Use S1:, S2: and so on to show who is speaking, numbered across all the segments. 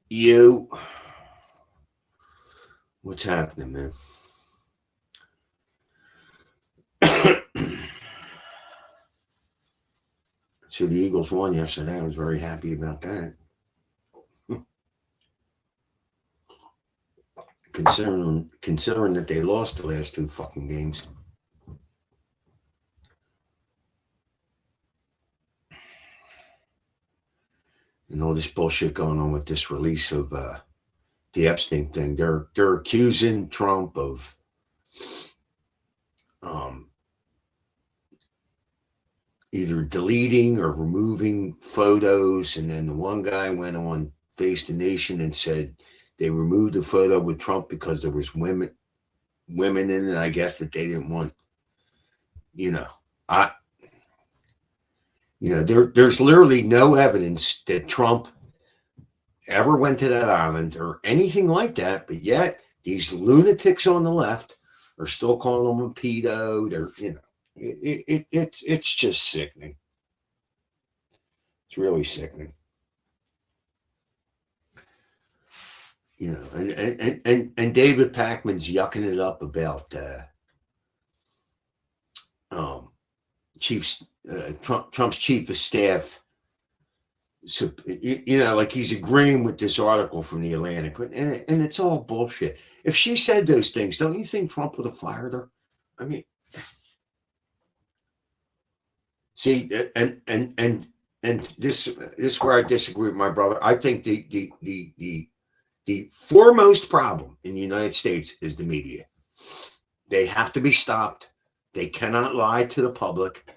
S1: You, what's happening, man? So the Eagles won yesterday. I was very happy about that. Considering that they lost the last two fucking games. And all this bullshit going on with this release of the Epstein thing. They're accusing Trump of um, either deleting or removing photos. And then the one guy went on Face the Nation and said they removed the photo with Trump because there was women in it. I guess that they didn't want, you know, I there's literally no evidence that Trump ever went to that island or anything like that. But yet these lunatics on the left are still calling him a pedo. They're it's just sickening. It's really sickening. And David Packman's yucking it up about um, Chief Trump's chief of staff. So, like he's agreeing with this article from the Atlantic, and it's all bullshit. If she said those things, don't you think Trump would have fired her? I mean, see, and this is where I disagree with my brother. I think the foremost problem in the United States is the media. They have to be stopped. They cannot lie to the public.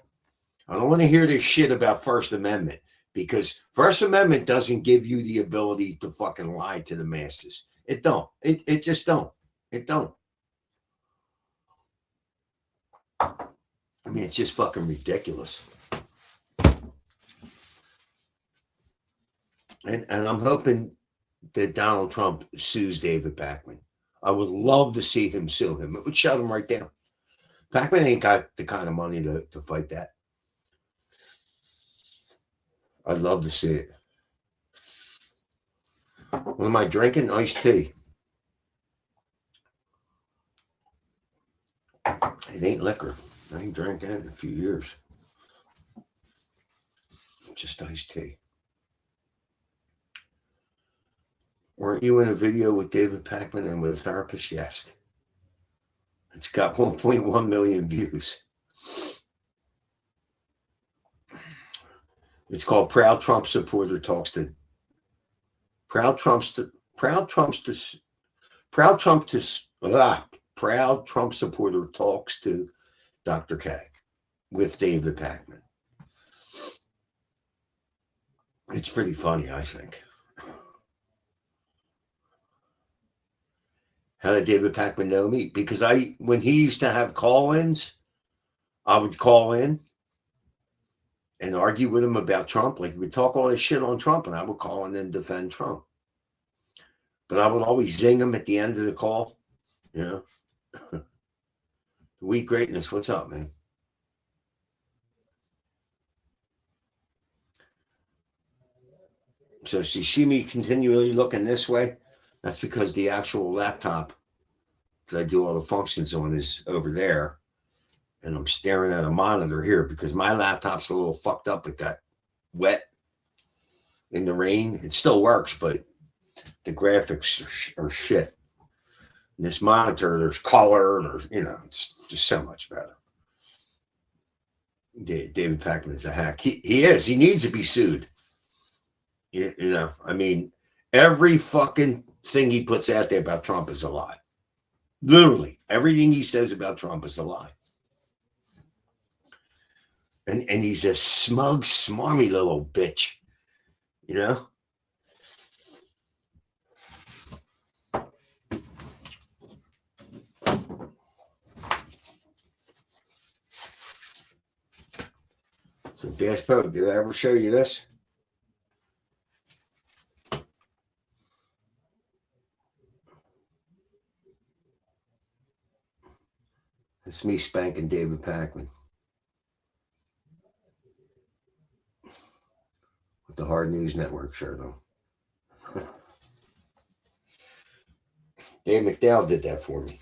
S1: I don't want to hear this shit about First Amendment because First Amendment doesn't give you the ability to fucking lie to the masses. It don't. It just don't. It don't. I mean, it's just fucking ridiculous. And I'm hoping that Donald Trump sues David Packman. I would love to see him sue him. It would shut him right down. Packman ain't got the kind of money to fight that. I'd love to see it. What am I drinking? Iced tea. It ain't liquor. I ain't drank that in a few years. Just iced tea. Weren't you in a video with David Packman and with a therapist? Yes. It's got 1.1 million views. It's called Proud Trump Supporter Talks to Proud Trump supporter talks to Dr. K with David Packman. It's pretty funny, I think. How did David Packman know me? Because when he used to have call-ins, I would call in and argue with him about Trump. Like he would talk all this shit on Trump, and I would call in and defend Trump. But I would always zing him at the end of the call. The weak greatness. What's up, man? So you see me continually looking this way? That's because the actual laptop that I do all the functions on is over there. And I'm staring at a monitor here because my laptop's a little fucked up. It got wet in the rain. It still works, but the graphics are shit. And this monitor, there's color, it's just so much better. David Packman is a hack. He is. He needs to be sued. I mean, every fucking thing he puts out there about Trump is a lie. Literally, everything he says about Trump is a lie. And he's a smug, smarmy little bitch. So, Bass Pro, did I ever show you this? It's me spanking David Packman. With the Hard News Network shirt on. Dave McDowell did that for me.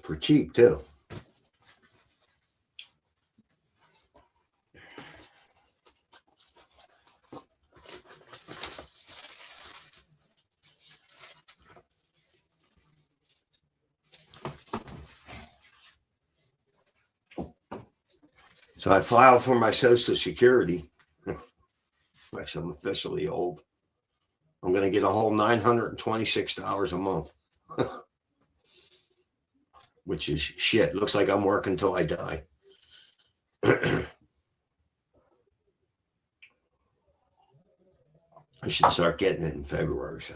S1: For cheap, too. So I filed for my Social Security. Actually, I'm officially old. I'm going to get a whole $926 a month, which is shit. Looks like I'm working until I die. I should start getting it in February. So.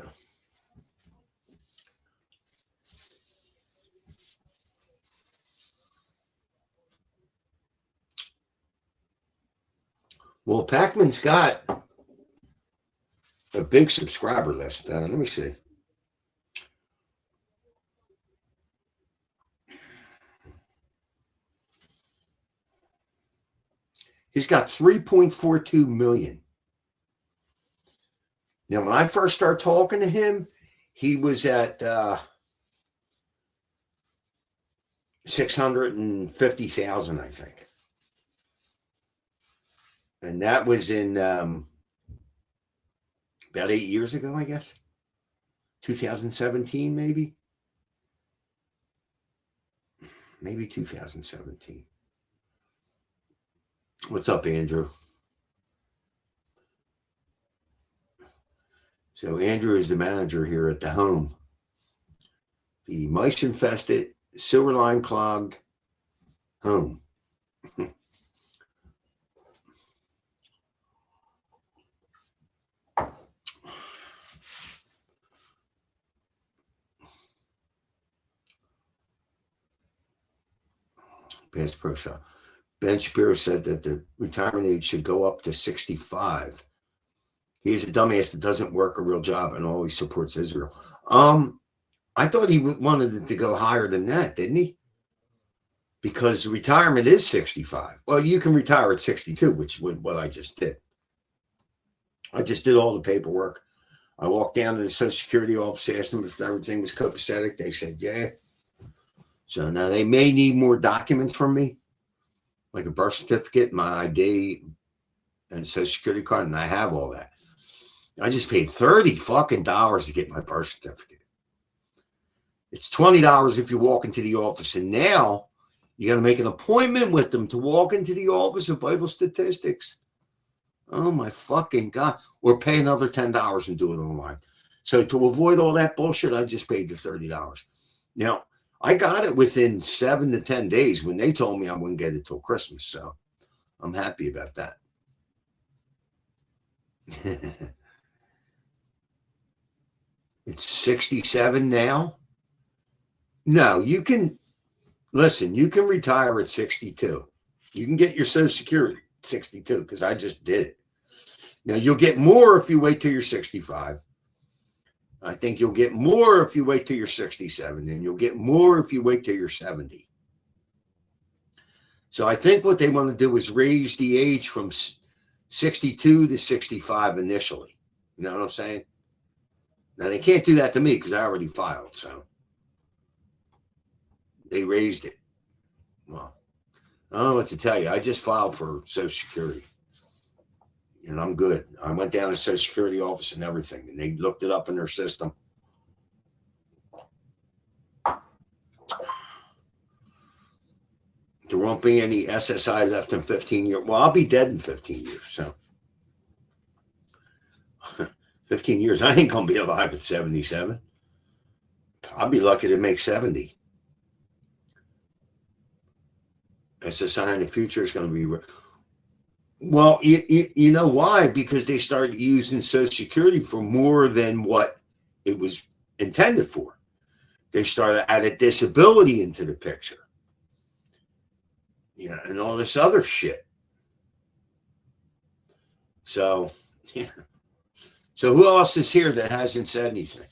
S1: Well, Pac-Man's got a big subscriber list. Let me see. He's got 3.42 million. Now, when I first started talking to him, he was at 650,000, I think. And that was in about 8 years ago, I guess. 2017, maybe. Maybe 2017. What's up, Andrew? So Andrew is the manager here at the home. The mice-infested, silver line clogged home. Bass Pro Shop. Ben Shapiro said that the retirement age should go up to 65. He's a dumbass that doesn't work a real job and always supports Israel. I thought he wanted it to go higher than that, didn't he? Because retirement is 65. Well, you can retire at 62, which is what I just did. I just did all the paperwork. I walked down to the Social Security office, asked them if everything was copacetic. They said, yeah. So now they may need more documents from me, like a birth certificate, my ID, and Social Security card, and I have all that. I just paid $30 fucking to get my birth certificate. It's $20 if you walk into the office, and now you got to make an appointment with them to walk into the office of Vital Statistics. Oh my fucking God. Or pay another $10 and do it online. So to avoid all that bullshit, I just paid the $30. Now, I got it within 7 to 10 days when they told me I wouldn't get it till Christmas. So I'm happy about that. It's 67 now. No, you can listen, you can retire at 62. You can get your Social Security at 62 because I just did it. Now you'll get more if you wait till you're 65. I think you'll get more if you wait till you're 67, and you'll get more if you wait till you're 70. So I think what they want to do is raise the age from 62 to 65 initially. You know what I'm saying? Now they can't do that to me because I already filed, so they raised it. Well, I don't know what to tell you. I just filed for Social Security. And I'm good. I went down to the Social Security office and everything, and they looked it up in their system. There won't be any SSI left in 15 years. Well, I'll be dead in 15 years. So 15 years, I ain't going to be alive at 77. I'll be lucky to make 70. SSI in the future is going to be... Well, you know why? Because they started using Social Security for more than what it was intended for. They started adding disability into the picture. Yeah, and all this other shit. So, yeah. So who else is here that hasn't said anything?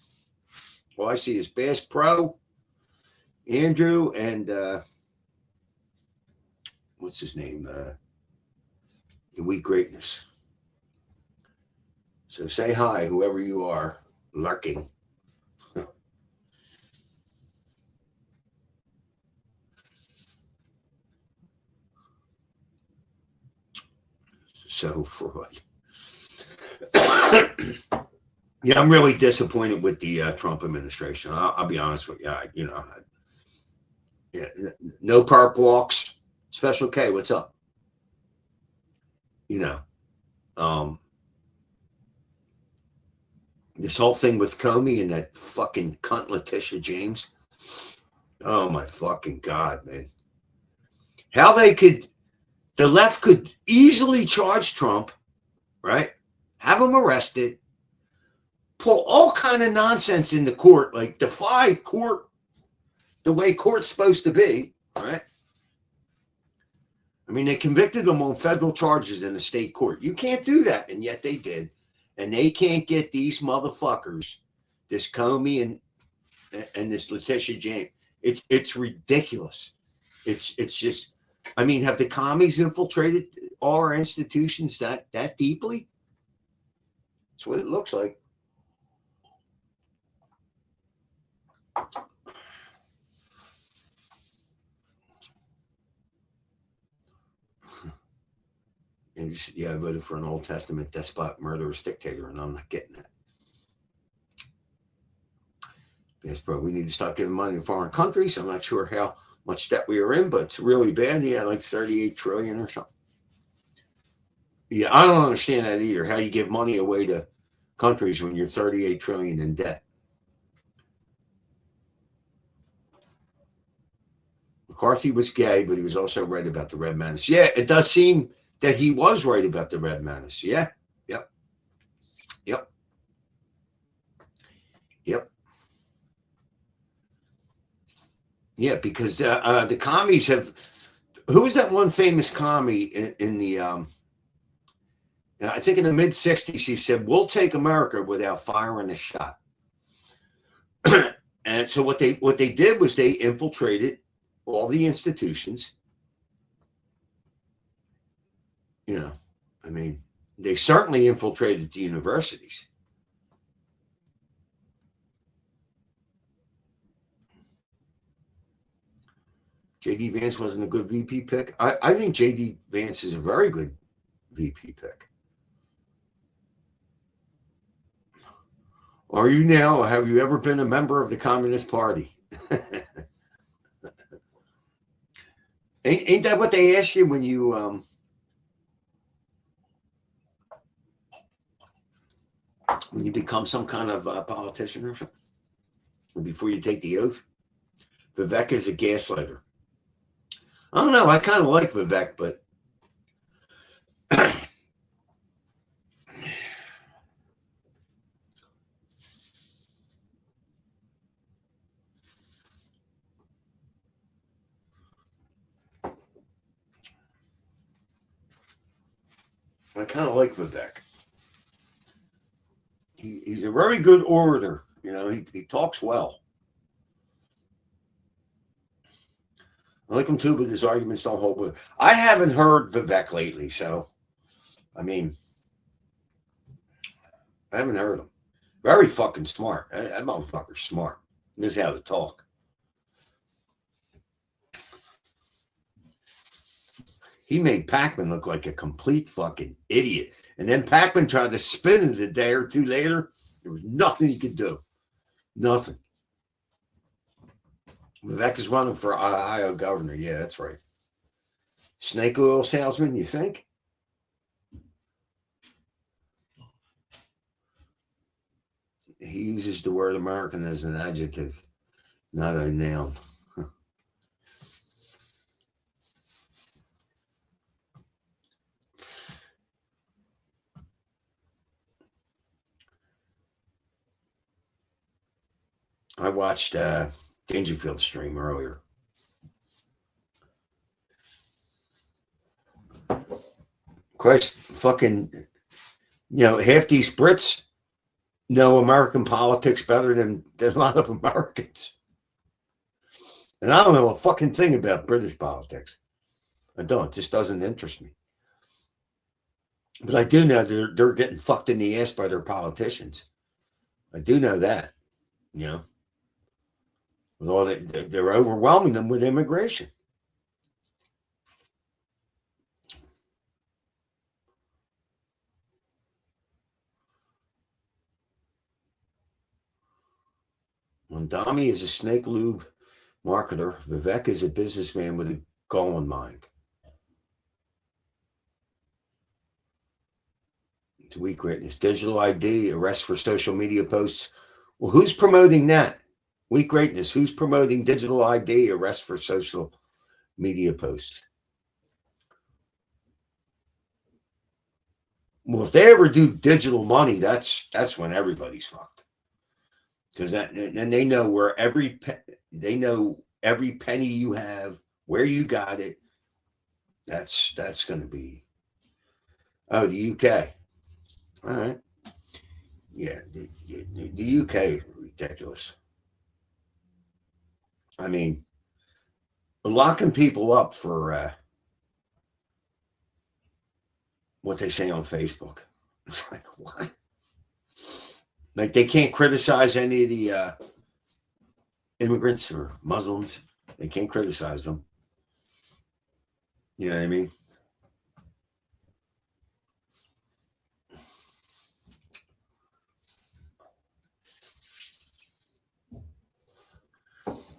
S1: Well, I see is Bass Pro, Andrew, and what's his name? The Weak Greatness. So say hi, whoever you are, lurking. So fraud. Yeah, I'm really disappointed with the Trump administration. I'll be honest with you. Yeah, no perp walks. Special K, what's up? You know, um, this whole thing with Comey and that fucking cunt Letitia James. Oh my fucking God, man. How the left could easily charge Trump, right? Have him arrested, pull all kind of nonsense into court, like defy court the way court's supposed to be, right? I mean, they convicted them on federal charges in the state court. You can't do that, and yet they did. And they can't get these motherfuckers, this Comey and this Letitia James. It's ridiculous. It's just, I mean, have the commies infiltrated all our institutions that deeply? That's what it looks like. And yeah, I voted for an Old Testament despot, murderous dictator, and I'm not getting that. Yes, bro, we need to stop giving money to foreign countries. I'm not sure how much debt we are in, but it's really bad. Yeah, like 38 trillion or something. Yeah, I don't understand that either. How you give money away to countries when you're 38 trillion in debt. McCarthy was gay, but he was also right about the Red Menace. Yeah, it does seem that he was right about the Red Menace. Yeah. Yep. Yep. Yep. Yeah, because the commies have. Who was that one famous commie in the? I think in the mid '60s, he said, "We'll take America without firing a shot." And so what they did was they infiltrated all the institutions. You know, I mean, they certainly infiltrated the universities. J.D. Vance wasn't a good VP pick. I think J.D. Vance is a very good VP pick. Are you now, or have you ever been a member of the Communist Party? Ain't that what they ask you when you become some kind of politician or something? Or before you take the oath? Vivek is a gaslighter. I don't know. I kind of like Vivek, but I kind of like Vivek. He's a very good orator. You know, he talks well. I like him too, but his arguments don't hold with. I haven't heard Vivek lately, so I mean, I haven't heard him. Very fucking smart. That motherfucker's smart. He knows how to talk. He made Pac-Man look like a complete fucking idiot. And then Pac-Man tried to spin it a day or two later. There was nothing he could do. Nothing. Vivek is running for Ohio governor. Yeah, that's right. Snake oil salesman, you think? He uses the word American as an adjective, not a noun. I watched Dangerfield stream earlier. Christ, fucking, half these Brits know American politics better than a lot of Americans. And I don't know a fucking thing about British politics. I don't. It just doesn't interest me. But I do know they're getting fucked in the ass by their politicians. I do know that. You know, with all they're overwhelming them with immigration. Mondami is a snake lube marketer. Vivek is a businessman with a goal in mind. It's weak greatness. Digital ID, arrest for social media posts. Well, who's promoting that? Weak greatness. Who's promoting digital ID, arrest for social media posts? Well, if they ever do digital money, that's when everybody's fucked. Because that, and they know where they know every penny you have, where you got it. That's going to be. Oh, the UK. All right. Yeah, the UK ridiculous. I mean, locking people up for what they say on Facebook. It's like what? Like they can't criticize any of the immigrants or Muslims. They can't criticize them. You know what I mean?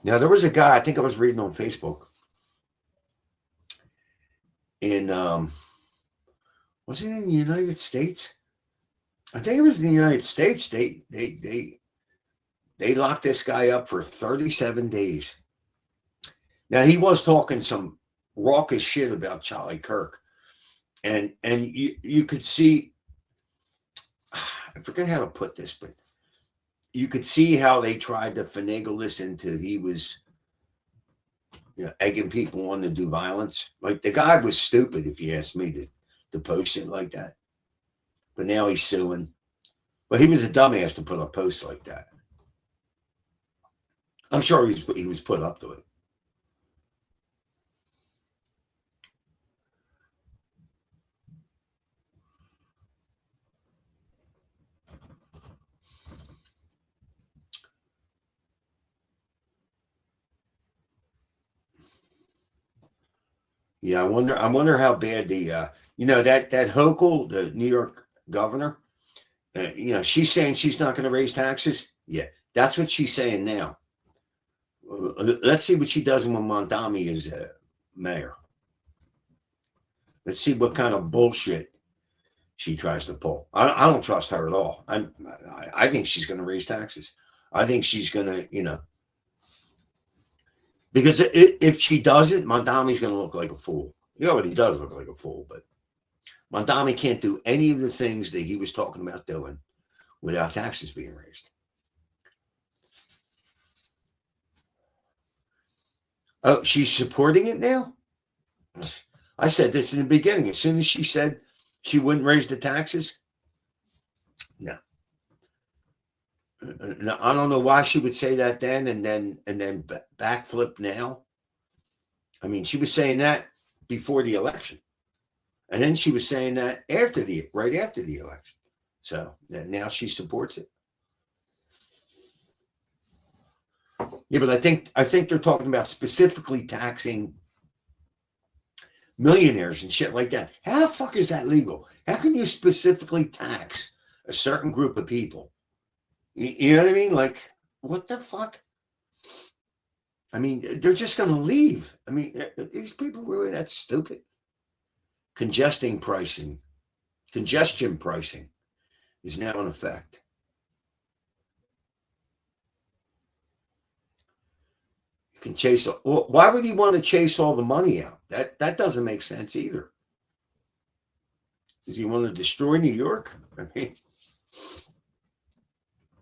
S1: Now there was a guy I think I was reading on Facebook in was it in the United States? I think it was in the United States. They locked this guy up for 37 days. Now he was talking some raucous shit about Charlie Kirk, and you could see. I forget how to put this, but you could see how they tried to finagle this into he was, egging people on to do violence. Like the guy was stupid, if you ask me, to post it like that. But now he's suing. But he was a dumbass to put a post like that. I'm sure he was put up to it. Yeah, I wonder how bad the that Hochul, the New York governor, she's saying she's not going to raise taxes. Yeah, that's what she's saying now. Let's see what she does when Mondami is mayor. Let's see what kind of bullshit she tries to pull. I don't trust her at all. I think she's going to raise taxes. I think she's going to, because if she doesn't, Mondami's going to look like a fool. He already does look like a fool, but Mondami can't do any of the things that he was talking about doing without taxes being raised. Oh, she's supporting it now? I said this in the beginning. As soon as she said she wouldn't raise the taxes, no. I don't know why she would say that then and then backflip now. I mean, she was saying that before the election, and then she was saying that right after the election. So now she supports it. Yeah, but I think they're talking about specifically taxing millionaires and shit like that. How the fuck is that legal? How can you specifically tax a certain group of people? You know what I mean? Like, what the fuck? I mean, they're just going to leave. I mean, these people really that stupid? Congestion pricing is now in effect. You can chase. Well, why would he want to chase all the money out? That doesn't make sense either. Does he want to destroy New York? I mean,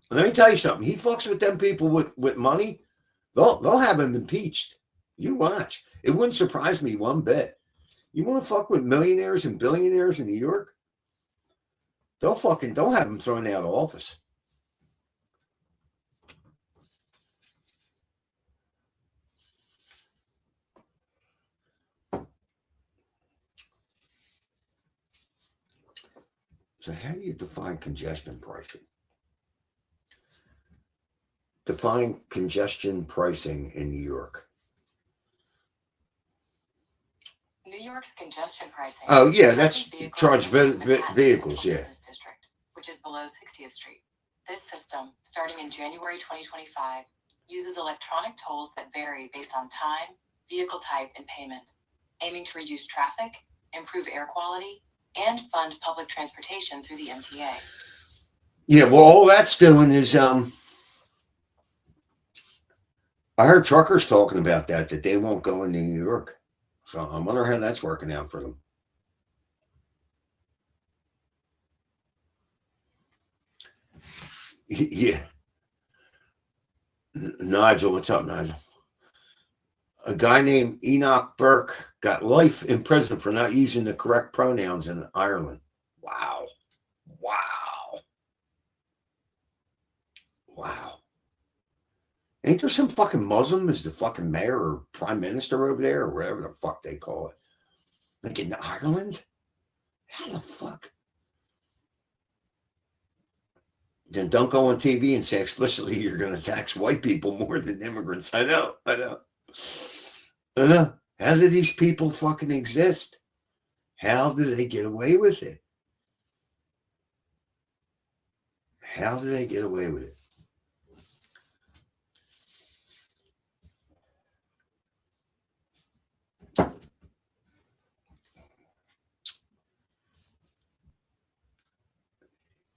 S1: let me tell you something. He fucks with them people with money. They'll have him impeached. You watch. It wouldn't surprise me one bit. You want to fuck with millionaires and billionaires in New York? They'll have him thrown out of office. So how do you define congestion pricing? Define congestion pricing in New York.
S2: New York's congestion pricing.
S1: Oh, yeah, that's charge vehicles, yeah.
S2: Business district, which is below 60th Street. This system, starting in January 2025, uses electronic tolls that vary based on time, vehicle type, and payment, aiming to reduce traffic, improve air quality, and fund public transportation through the MTA.
S1: Yeah, well, all that's doing is, I heard truckers talking about that they won't go into New York. So I wonder how that's working out for them. Yeah. Nigel, what's up, Nigel? A guy named Enoch Burke got life in prison for not using the correct pronouns in Ireland. Wow. Wow. Wow. Ain't there some fucking Muslim as the fucking mayor or prime minister over there or whatever the fuck they call it? Like in Ireland? How the fuck? Then don't go on TV and say explicitly you're going to tax white people more than immigrants. I know. How do these people fucking exist? How do they get away with it? How do they get away with it?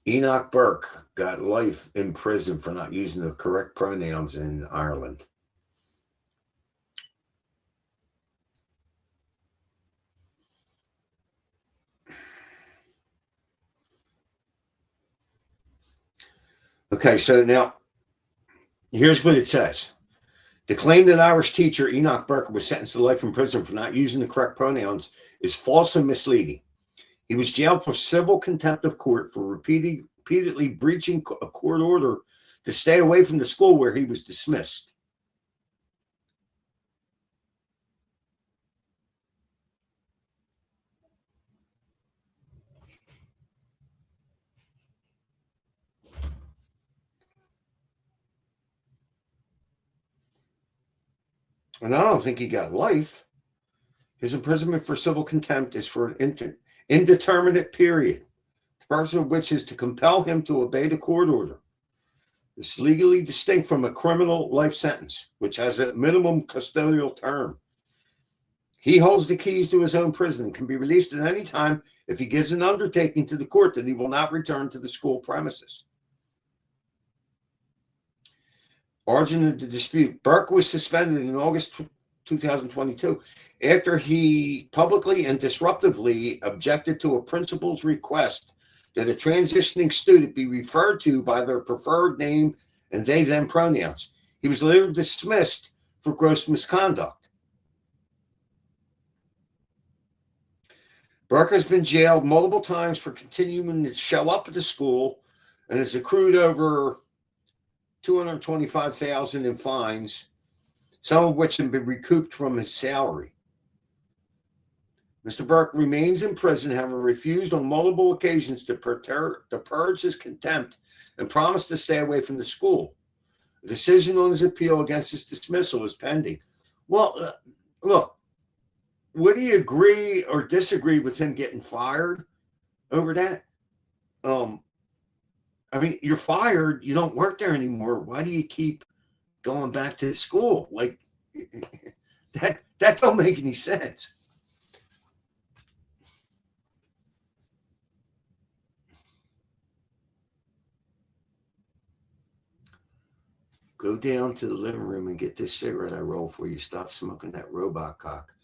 S1: Enoch Burke got life in prison for not using the correct pronouns in Ireland. Okay, so now here's what it says. The claim that Irish teacher Enoch Burke was sentenced to life in prison for not using the correct pronouns is false and misleading. He was jailed for civil contempt of court for repeatedly breaching a court order to stay away from the school where he was dismissed. And I don't think he got life. His imprisonment for civil contempt is for an indeterminate period, the purpose of which is to compel him to obey the court order. It's legally distinct from a criminal life sentence, which has a minimum custodial term. He holds the keys to his own prison and can be released at any time if he gives an undertaking to the court that he will not return to the school premises. Origin of the dispute. Burke was suspended in August 2022 after he publicly and disruptively objected to a principal's request that a transitioning student be referred to by their preferred name and they them pronouns. He was later dismissed for gross misconduct. Burke has been jailed multiple times for continuing to show up at the school and has accrued over $225,000 in fines, some of which have been recouped from his salary. Mr. Burke remains in prison, having refused on multiple occasions to purge his contempt and promised to stay away from the school. A decision on his appeal against his dismissal is pending. Well, look, would he agree or disagree with him getting fired over that? I mean, you're fired. You don't work there anymore. Why do you keep going back to school? Like, that don't make any sense. Go down to the living room and get this cigarette I roll for you. Stop smoking that robot cock.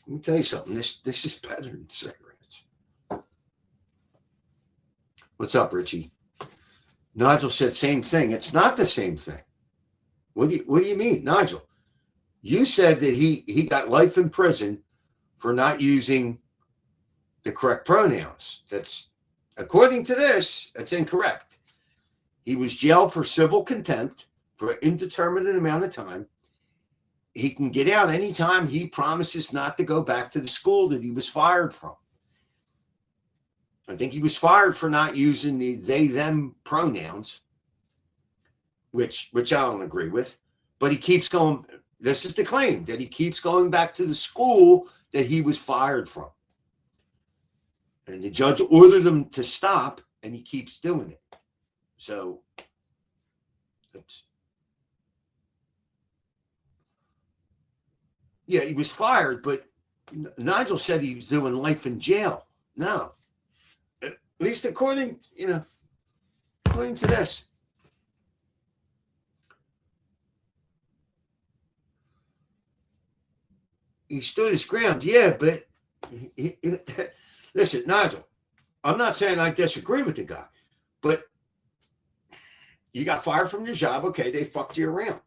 S1: Let me tell you something. This is better than cigarettes. What's up, Richie? Nigel said same thing. It's not the same thing. What do you mean, Nigel? You said that he got life in prison for not using the correct pronouns. That's, according to this, that's incorrect. He was jailed for civil contempt for an indeterminate amount of time. He can get out anytime he promises not to go back to the school that he was fired from. I think he was fired for not using the they them pronouns. which I don't agree with. But he keeps going. This is the claim, that he keeps going back to the school that he was fired from. And the judge ordered him to stop, and he keeps doing it. So yeah, he was fired, but Nigel said he was doing life in jail. No, at least according to this. He stood his ground, yeah, but listen, Nigel, I'm not saying I disagree with the guy, but you got fired from your job. Okay, they fucked you around.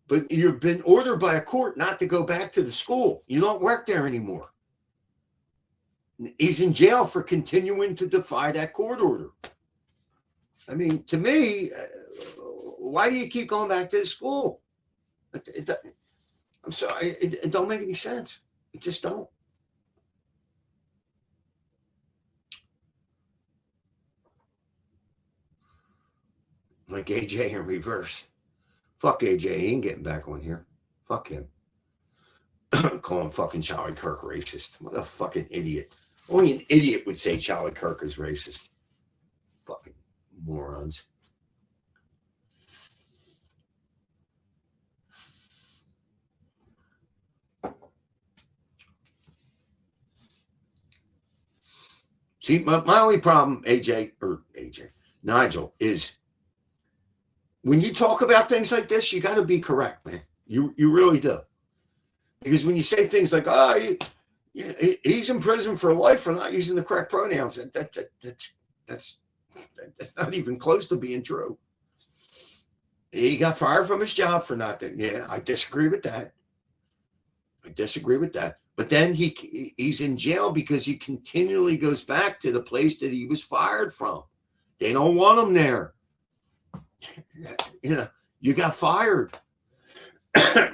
S1: But you've been ordered by a court not to go back to the school. You don't work there anymore. He's in jail for continuing to defy that court order. I mean, to me, why do you keep going back to the school? I'm sorry, it don't make any sense. It just don't. Like AJ in reverse. Fuck AJ, he ain't getting back on here. Fuck him. Calling fucking Charlie Kirk racist. What a fucking idiot. Only an idiot would say Charlie Kirk is racist. Fucking morons. See, my only problem, Nigel, is when you talk about things like this, you got to be correct, man. You really do. Because when you say things like, he's in prison for life for not using the correct pronouns, that's not even close to being true. He got fired from his job for nothing. Yeah, I disagree with that. But then he's in jail because he continually goes back to the place that he was fired from. They don't want him there. You got fired.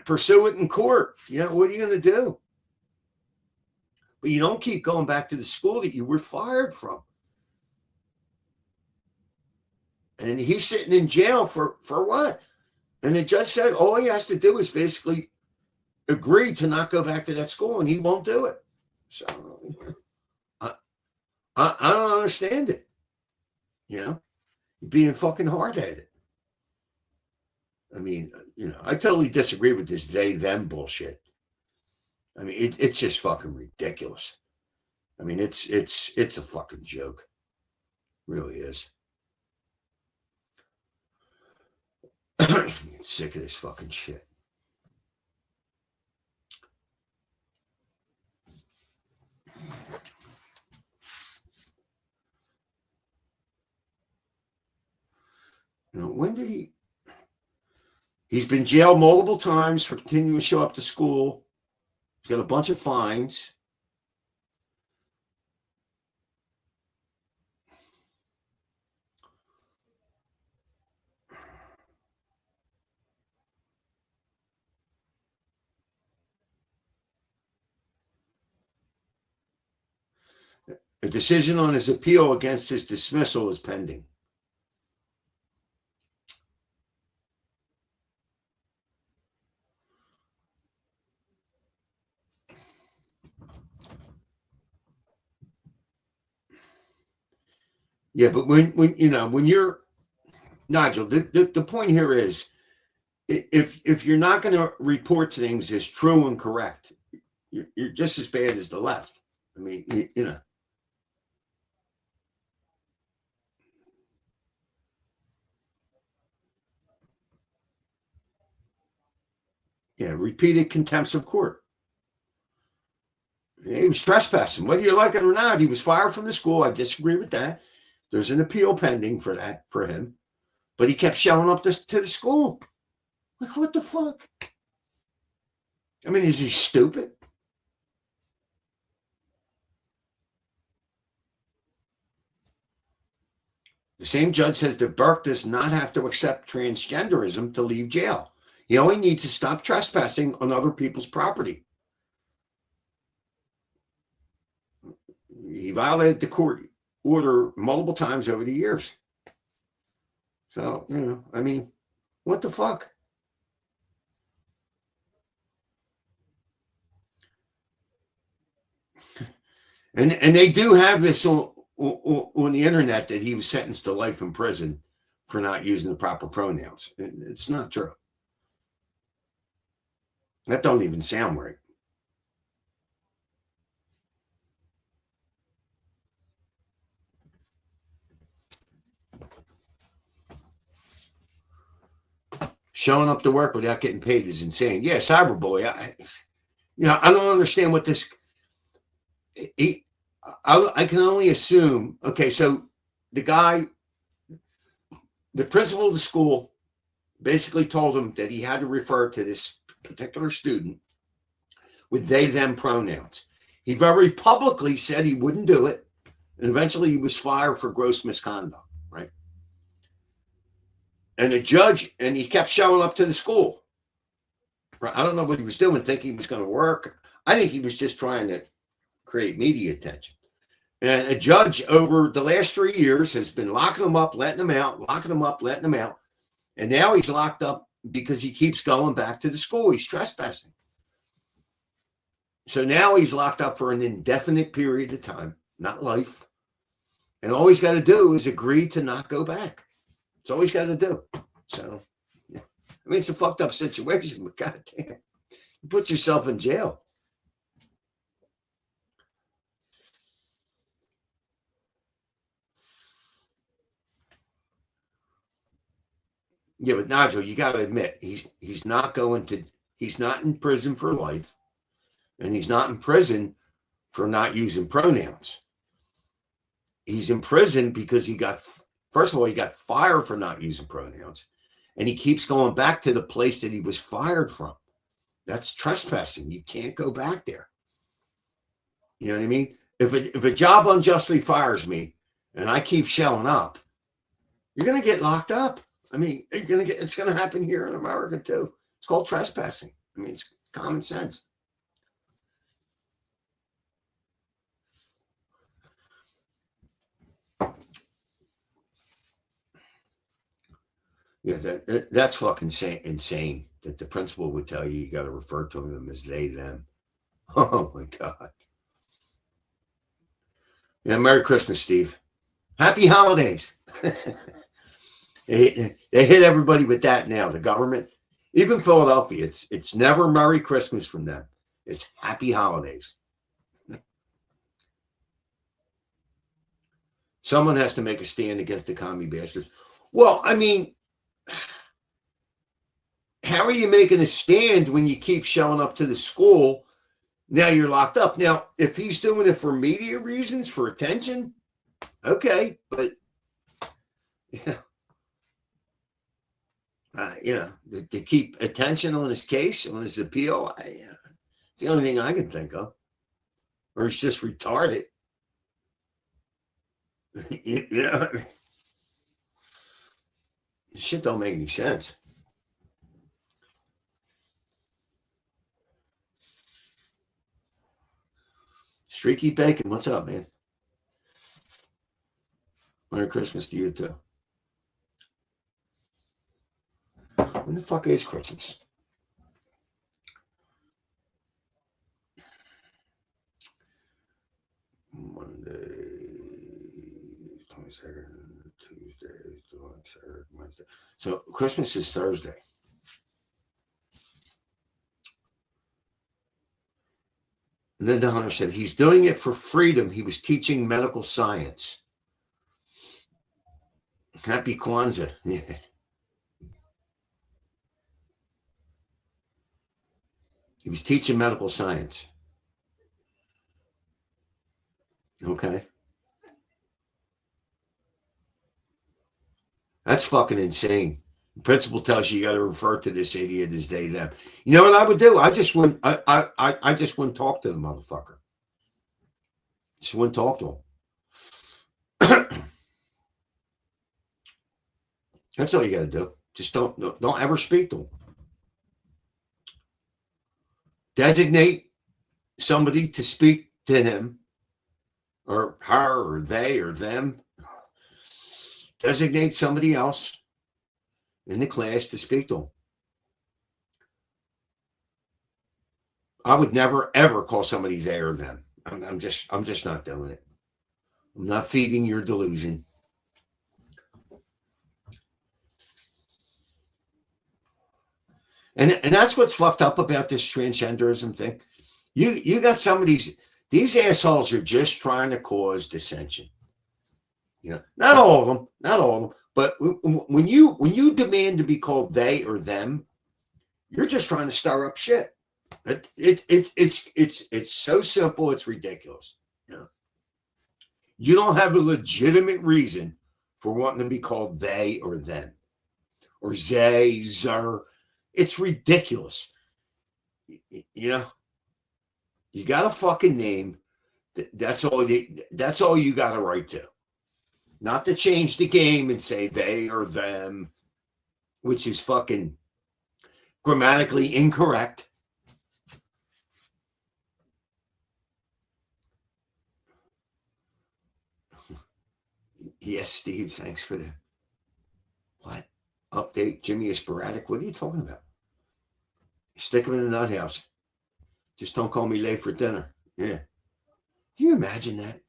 S1: Pursue it in court. What are you going to do? But you don't keep going back to the school that you were fired from. And he's sitting in jail for what? And the judge said all he has to do is basically agree to not go back to that school, and he won't do it. So I don't understand it. Being fucking hard-headed. I mean, I totally disagree with this they-them bullshit. I mean, it's just fucking ridiculous. I mean, it's a fucking joke. It really is. Sick of this fucking shit. When did he's been jailed multiple times for continuing to show up to school. He's got a bunch of fines. A decision on his appeal against his dismissal is pending. Yeah, but when you're Nigel, the point here is if you're not going to report things as true and correct, you're just as bad as the left. I mean, Yeah, repeated contempt of court. He was trespassing. Whether you like it or not, he was fired from the school. I disagree with that. There's an appeal pending for him. But he kept showing up to the school. Like, what the fuck? I mean, is he stupid? The same judge says that Burke does not have to accept transgenderism to leave jail. He only needs to stop trespassing on other people's property. He violated the court order multiple times over the years. So, I mean, what the fuck? And they do have this on the internet that he was sentenced to life in prison for not using the proper pronouns. It's not true. That don't even sound right. Showing up to work without getting paid is insane. Yeah, cyberbully. I don't understand what this. I can only assume. Okay, so the guy, the principal of the school, basically told him that he had to refer to this particular student with they them pronouns. He very publicly said he wouldn't do it, and eventually he was fired for gross misconduct. Right. And the judge, and he kept showing up to the school. I don't know what he was doing, thinking he was going to work. I think he was just trying to create media attention. And a judge over the last 3 years has been locking him up, letting him out, locking him up, letting him out. And now he's locked up because he keeps going back to the school. He's trespassing. So now he's locked up for an indefinite period of time, not life. And all he's got to do is agree to not go back. It's all he's got to do. So, yeah. I mean, it's a fucked up situation, but goddamn, you put yourself in jail. Yeah, but Nigel, you got to admit, he's not in prison for life, and he's not in prison for not using pronouns. He's in prison because first of all, he got fired for not using pronouns, and he keeps going back to the place that he was fired from. That's trespassing. You can't go back there. You know what I mean? If a job unjustly fires me and I keep showing up, you're going to get locked up. I mean, it's going to happen here in America too. It's called trespassing. I mean, it's common sense. Yeah, that's fucking insane that the principal would tell you got to refer to them as they, them. Oh my God. Yeah, Merry Christmas, Steve. Happy holidays. They hit everybody with that now. The government, even Philadelphia, it's never Merry Christmas from them. It's Happy Holidays. Someone has to make a stand against the commie bastards. Well, I mean, how are you making a stand when you keep showing up to the school? Now you're locked up. Now, if he's doing it for media reasons, for attention, okay, but yeah. To keep attention on his case, on his appeal, it's the only thing I can think of. Or he's just retarded. Yeah. Shit don't make any sense. Streaky Bacon, what's up, man? Merry Christmas to you, too. When the fuck is Christmas? Monday, 22nd, Tuesday, 23rd, Wednesday. So Christmas is Thursday. Linda Hunter said he's doing it for freedom. He was teaching medical science. Happy Kwanzaa. Yeah. He was teaching medical science. Okay. That's fucking insane. The principal tells you got to refer to this idiot as they, them. You know what I would do? I just wouldn't talk to the motherfucker. Just wouldn't talk to him. That's all you got to do. Just don't ever speak to him. Designate somebody to speak to him or her or they or them. Designate somebody else in the class to speak to them. I would never ever call somebody they or them. I'm just not doing it. I'm not feeding your delusion. And that's what's fucked up about this transgenderism thing. You got some of these assholes are just trying to cause dissension. You know, not all of them, but when you demand to be called they or them, you're just trying to stir up shit. It's so simple, it's ridiculous. You know? You don't have a legitimate reason for wanting to be called they or them or zay, zer. It's ridiculous. You know, you got a fucking name. That's all you got a right to. Not to change the game and say they or them, which is fucking grammatically incorrect. Yes, Steve, thanks for the what? Update. Jimmy is sporadic. What are you talking about? Stick him in the nut house. Just don't call me late for dinner. Yeah. Can you imagine that?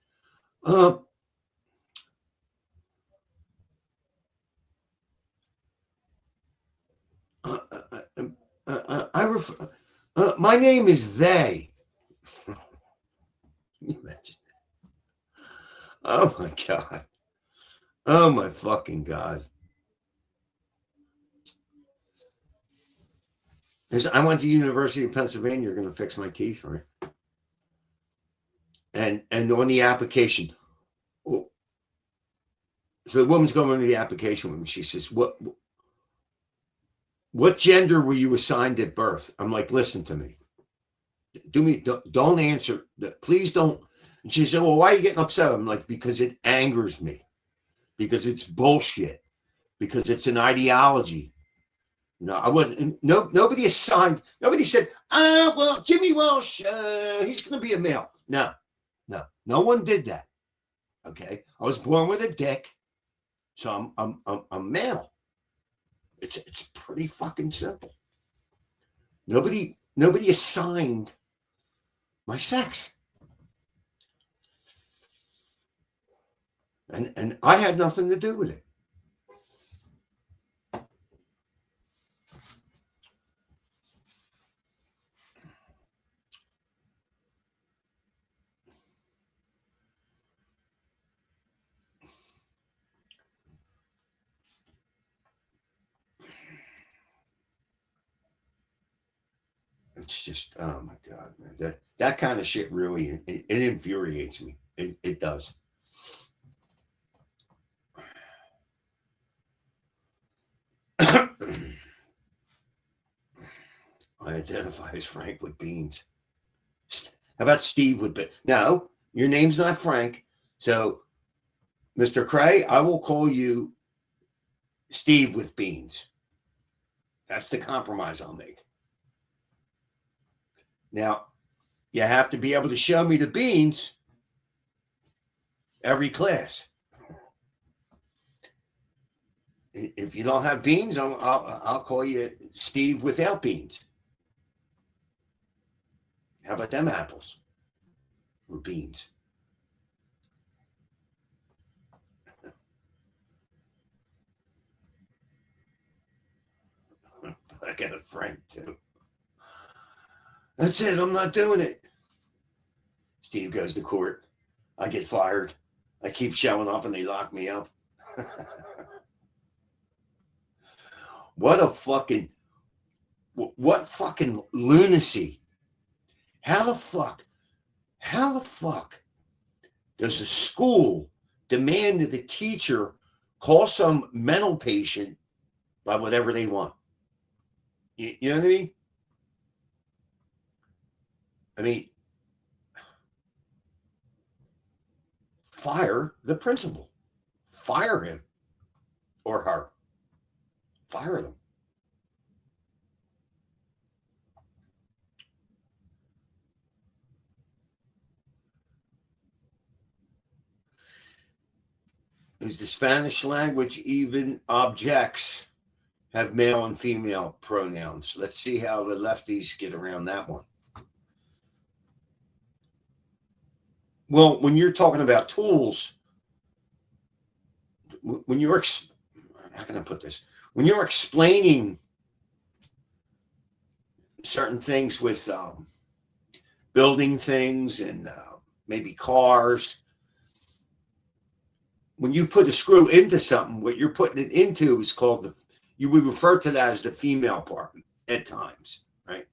S1: My name is they. Can you imagine that? Oh my God. Oh my fucking God. I went to University of Pennsylvania. You're going to fix my teeth, right? And on the application, so the woman's going to the application with me. She says, what gender were you assigned at birth? I'm like, listen to me. Don't answer. Please don't. And she said, well, why are you getting upset? I'm like, because it angers me. Because it's bullshit. Because it's an ideology. No, I wasn't. Nobody assigned. Nobody said, well, Jimmy Welsh, he's going to be a male. No one did that. Okay, I was born with a dick, so I'm male. It's pretty fucking simple. Nobody assigned my sex, and I had nothing to do with it. It's just, oh my God, man. That kind of shit really, it infuriates me. It does. I identify as Frank with beans. How about Steve with beans? No, your name's not Frank. So, Mr. Cray, I will call you Steve with beans. That's the compromise I'll make. Now, you have to be able to show me the beans every class. If you don't have beans, I'll call you Steve without beans. How about them apples or beans? I got a Frank too. That's it. I'm not doing it. Steve goes to court. I get fired. I keep showing up and they lock me up. What fucking lunacy. How the fuck does a school demand that the teacher call some mental patient by whatever they want? You know what I mean? I mean, fire the principal. Fire him or her. Fire them. Is the Spanish language even objects have male and female pronouns. Let's see how the lefties get around that one. Well, when you're talking about tools, when you're, how can I put this? When you're explaining certain things with building things and maybe cars, when you put a screw into something, what you're putting it into is called you would refer to that as the female part at times, right?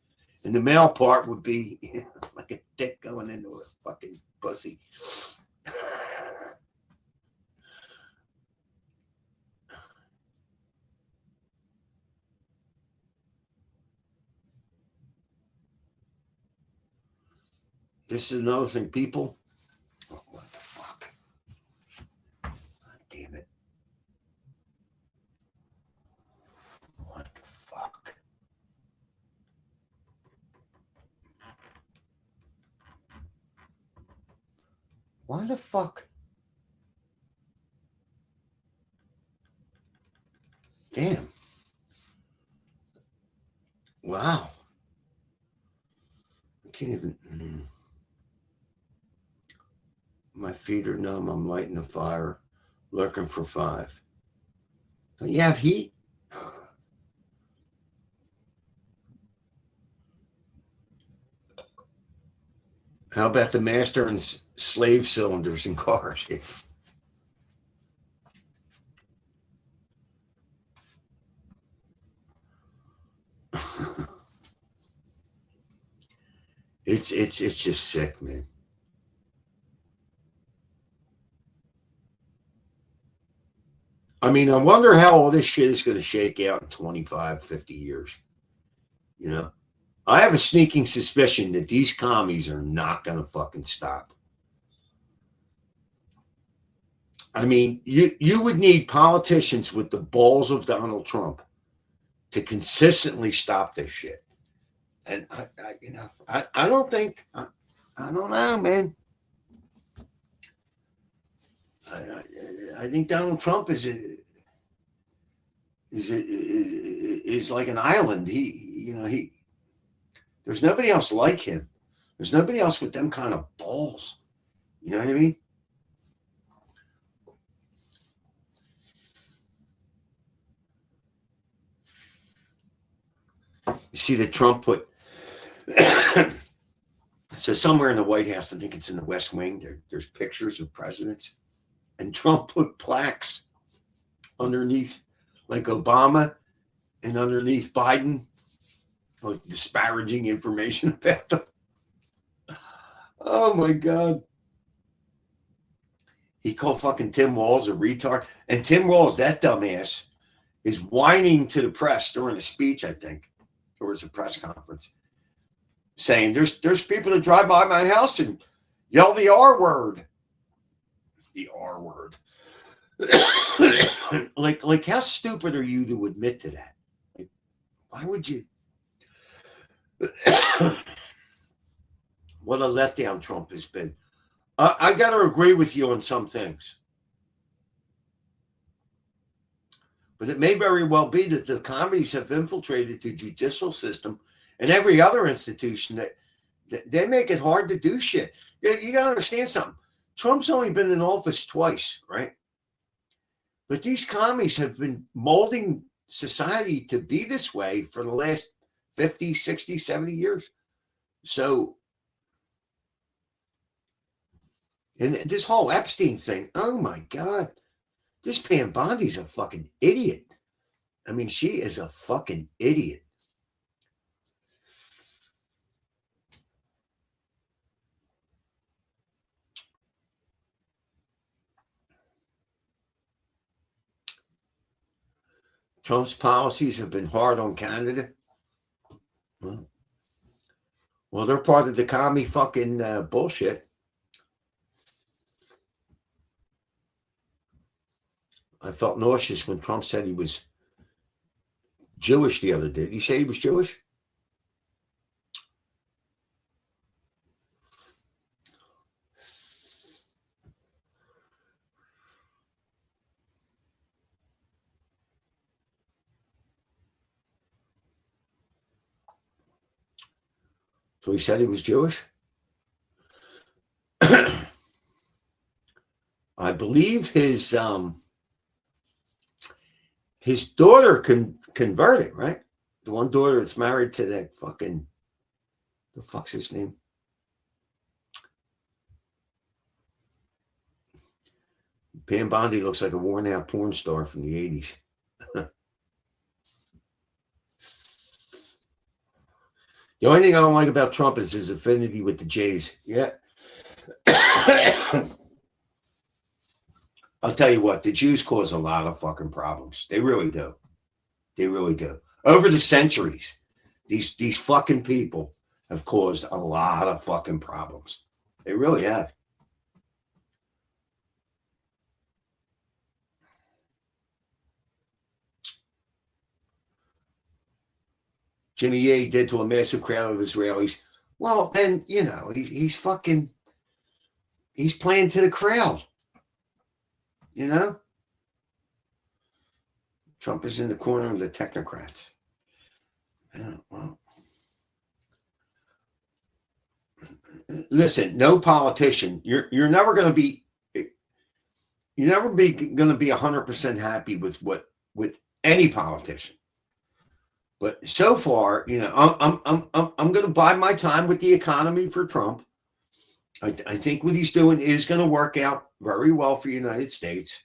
S1: And the male part would be like a dick going into a fucking pussy. This is another thing, people. Oh, what the fuck? God damn it. What the fuck? Why the fuck? Damn. Wow. I can't even. My feet are numb. I'm lighting a fire, lurking for 5. Don't you have heat? How about the master and slave cylinders in cars? It's just sick, man. I mean, I wonder how all this shit is going to shake out in 25, 50 years. You know, I have a sneaking suspicion that these commies are not going to fucking stop. I mean, you would need politicians with the balls of Donald Trump to consistently stop this shit. And I don't think, I don't know, man. I think Donald Trump is like an island. There's nobody else like him. There's nobody else with them kind of balls. You know what I mean? You see that Trump put so somewhere in the White House, I think it's in the West Wing, there's pictures of presidents, and Trump put plaques underneath, like Obama, and underneath Biden, like disparaging information about them. Oh my God. He called fucking Tim Walz a retard. And Tim Walz, that dumbass, is whining to the press during a speech, I think, or it's a press conference, saying there's people that drive by my house and yell the R word. The R word. like how stupid are you to admit to that? Like, why would you? What a letdown Trump has been. I got to agree with you on some things. But it may very well be that the commies have infiltrated the judicial system and every other institution that they make it hard to do shit. You got to understand something. Trump's only been in office twice, right? But these commies have been molding society to be this way for the last 50, 60, 70 years. So, and this whole Epstein thing, oh my God, this Pam Bondi's a fucking idiot. I mean, she is a fucking idiot. Trump's policies have been hard on Canada. Well, they're part of the commie fucking bullshit. I felt nauseous when Trump said he was Jewish the other day. Did he say he was Jewish? So he said he was Jewish. I believe his daughter converted, right? The one daughter that's married to that fucking, the fuck's his name? Pam Bondi looks like a worn out porn star from the 80s. The only thing I don't like about Trump is his affinity with the Jays. Yeah. I'll tell you what, the Jews cause a lot of fucking problems. They really do. They really do. Over the centuries, these fucking people have caused a lot of fucking problems. They really have. Jimmy Ye did to a massive crowd of Israelis. Well, then, you know, he's playing to the crowd. You know? Trump is in the corner of the technocrats. Yeah, well. Listen, no politician, you're never going to be 100% happy with any politician. But so far, you know, I'm going to bide my time with the economy for Trump. I think what he's doing is going to work out very well for the United States.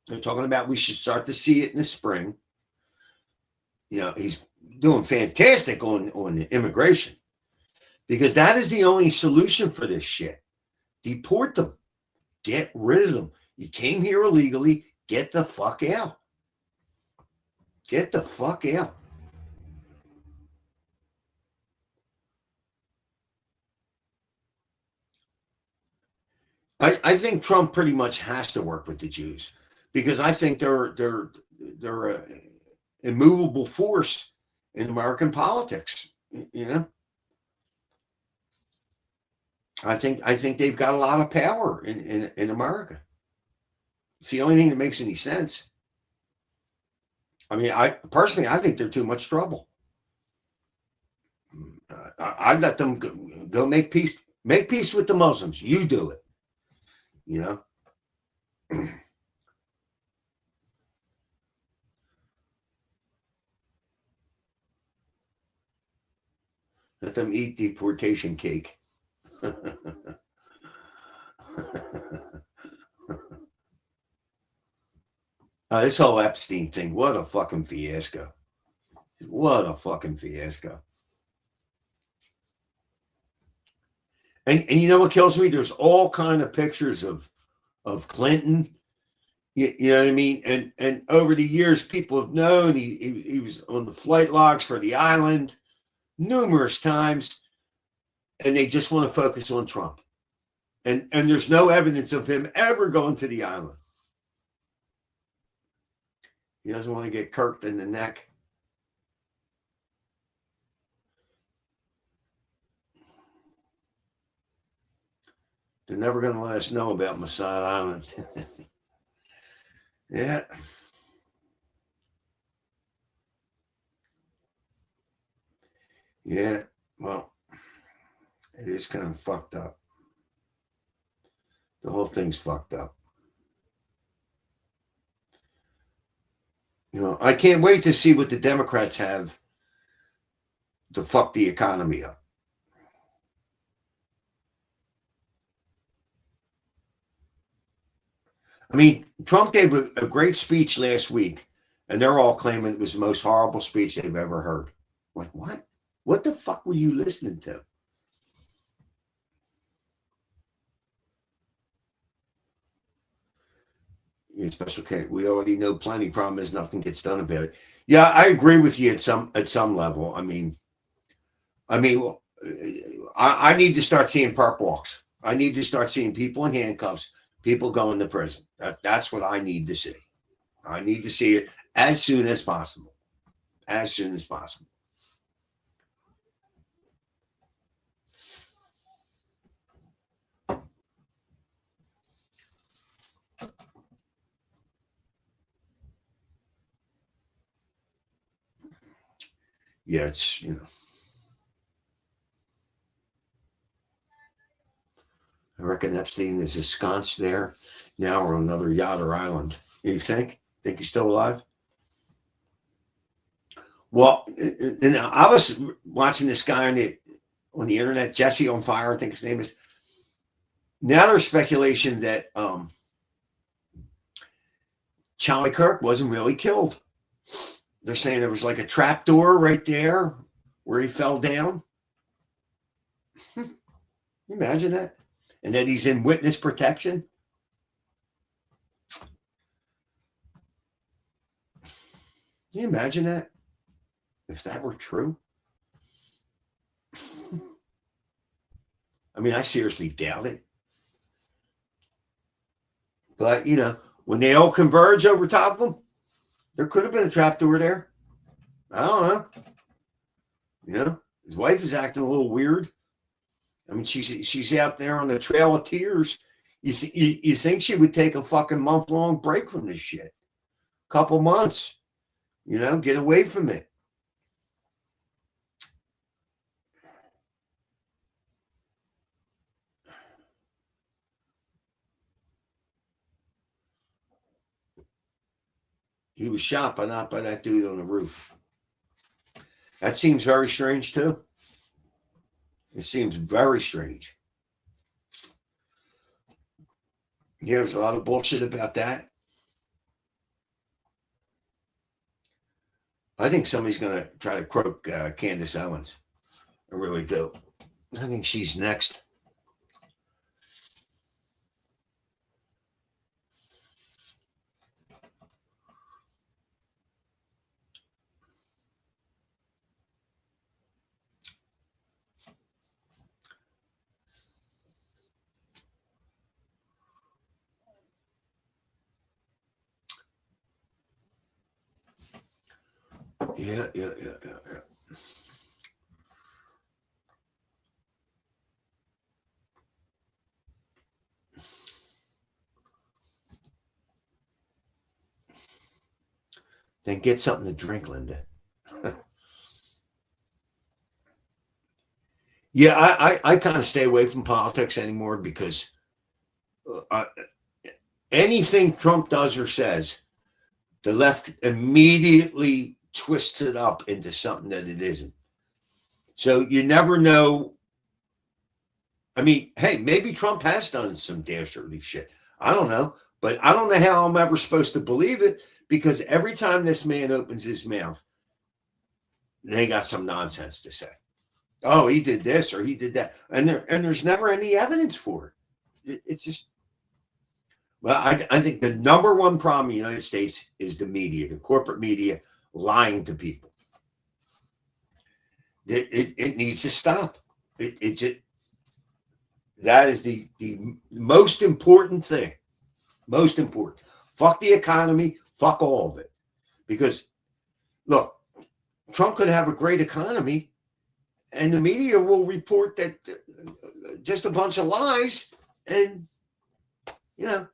S1: They're talking about we should start to see it in the spring. You know, he's doing fantastic on immigration, because that is the only solution for this shit. Deport them. Get rid of them. You came here illegally. Get the fuck out. Get the fuck out. I think Trump pretty much has to work with the Jews, because I think they're an immovable force in American politics. You know, I think they've got a lot of power in America. It's the only thing that makes any sense. I mean, I think they're too much trouble. I'd let them go make peace with the Muslims. You do it. You know. Let them eat deportation cake. This whole Epstein thing, what a fucking fiasco. What a fucking fiasco. And you know what kills me? There's all kind of pictures of Clinton. You know what I mean? And over the years, people have known he was on the flight logs for the island numerous times, and they just want to focus on Trump. And there's no evidence of him ever going to the island. He doesn't want to get kirked in the neck. They're never going to let us know about Mossad Island. Yeah. Yeah. Well, it is kind of fucked up. The whole thing's fucked up. You know, I can't wait to see what the Democrats have to fuck the economy up. I mean, Trump gave a great speech last week, and they're all claiming it was the most horrible speech they've ever heard. Like, what? What the fuck were you listening to? Yeah, special case. We already know plenty. Problem is nothing gets done about it. Yeah, I agree with you at some level. I mean, I need to start seeing perp walks. I need to start seeing people in handcuffs, people going to prison. That's what I need to see. I need to see it as soon as possible. As soon as possible. Yeah, it's, you know. I reckon Epstein is ensconced there now or on another yacht or island. You think? Think he's still alive? Well, and I was watching this guy on the internet, Jesse on Fire, I think his name is. Now there's speculation that Charlie Kirk wasn't really killed. They're saying there was like a trap door right there where he fell down. Imagine that. And that he's in witness protection. Can you imagine that? If that were true? I mean, I seriously doubt it. But, you know, when they all converge over top of them, there could have been a trapdoor there. I don't know. You know, his wife is acting a little weird. I mean, she's out there on the Trail of Tears. You think she would take a fucking month-long break from this shit? Couple months. You know, get away from it. He was shot, but not by that dude on the roof. That seems very strange, too. It seems very strange. Yeah, there's a lot of bullshit about that. I think somebody's going to try to croak Candace Owens. I really do. I think she's next. Yeah. Then get something to drink, Linda. Yeah, I kind of stay away from politics anymore because anything Trump does or says, the left immediately twists it up into something that it isn't. So you never know. I mean, hey, maybe Trump has done some dastardly shit. I don't know. But I don't know how I'm ever supposed to believe it because every time this man opens his mouth, they got some nonsense to say. Oh, he did this or he did that. And there's never any evidence for it. It's just, well, I think the number one problem in the United States is the media, the corporate media lying to people. It needs to stop. It just, that is the most important thing. Most important. Fuck the economy. Fuck all of it. Because, look, Trump could have a great economy, and the media will report that just a bunch of lies, and, you know.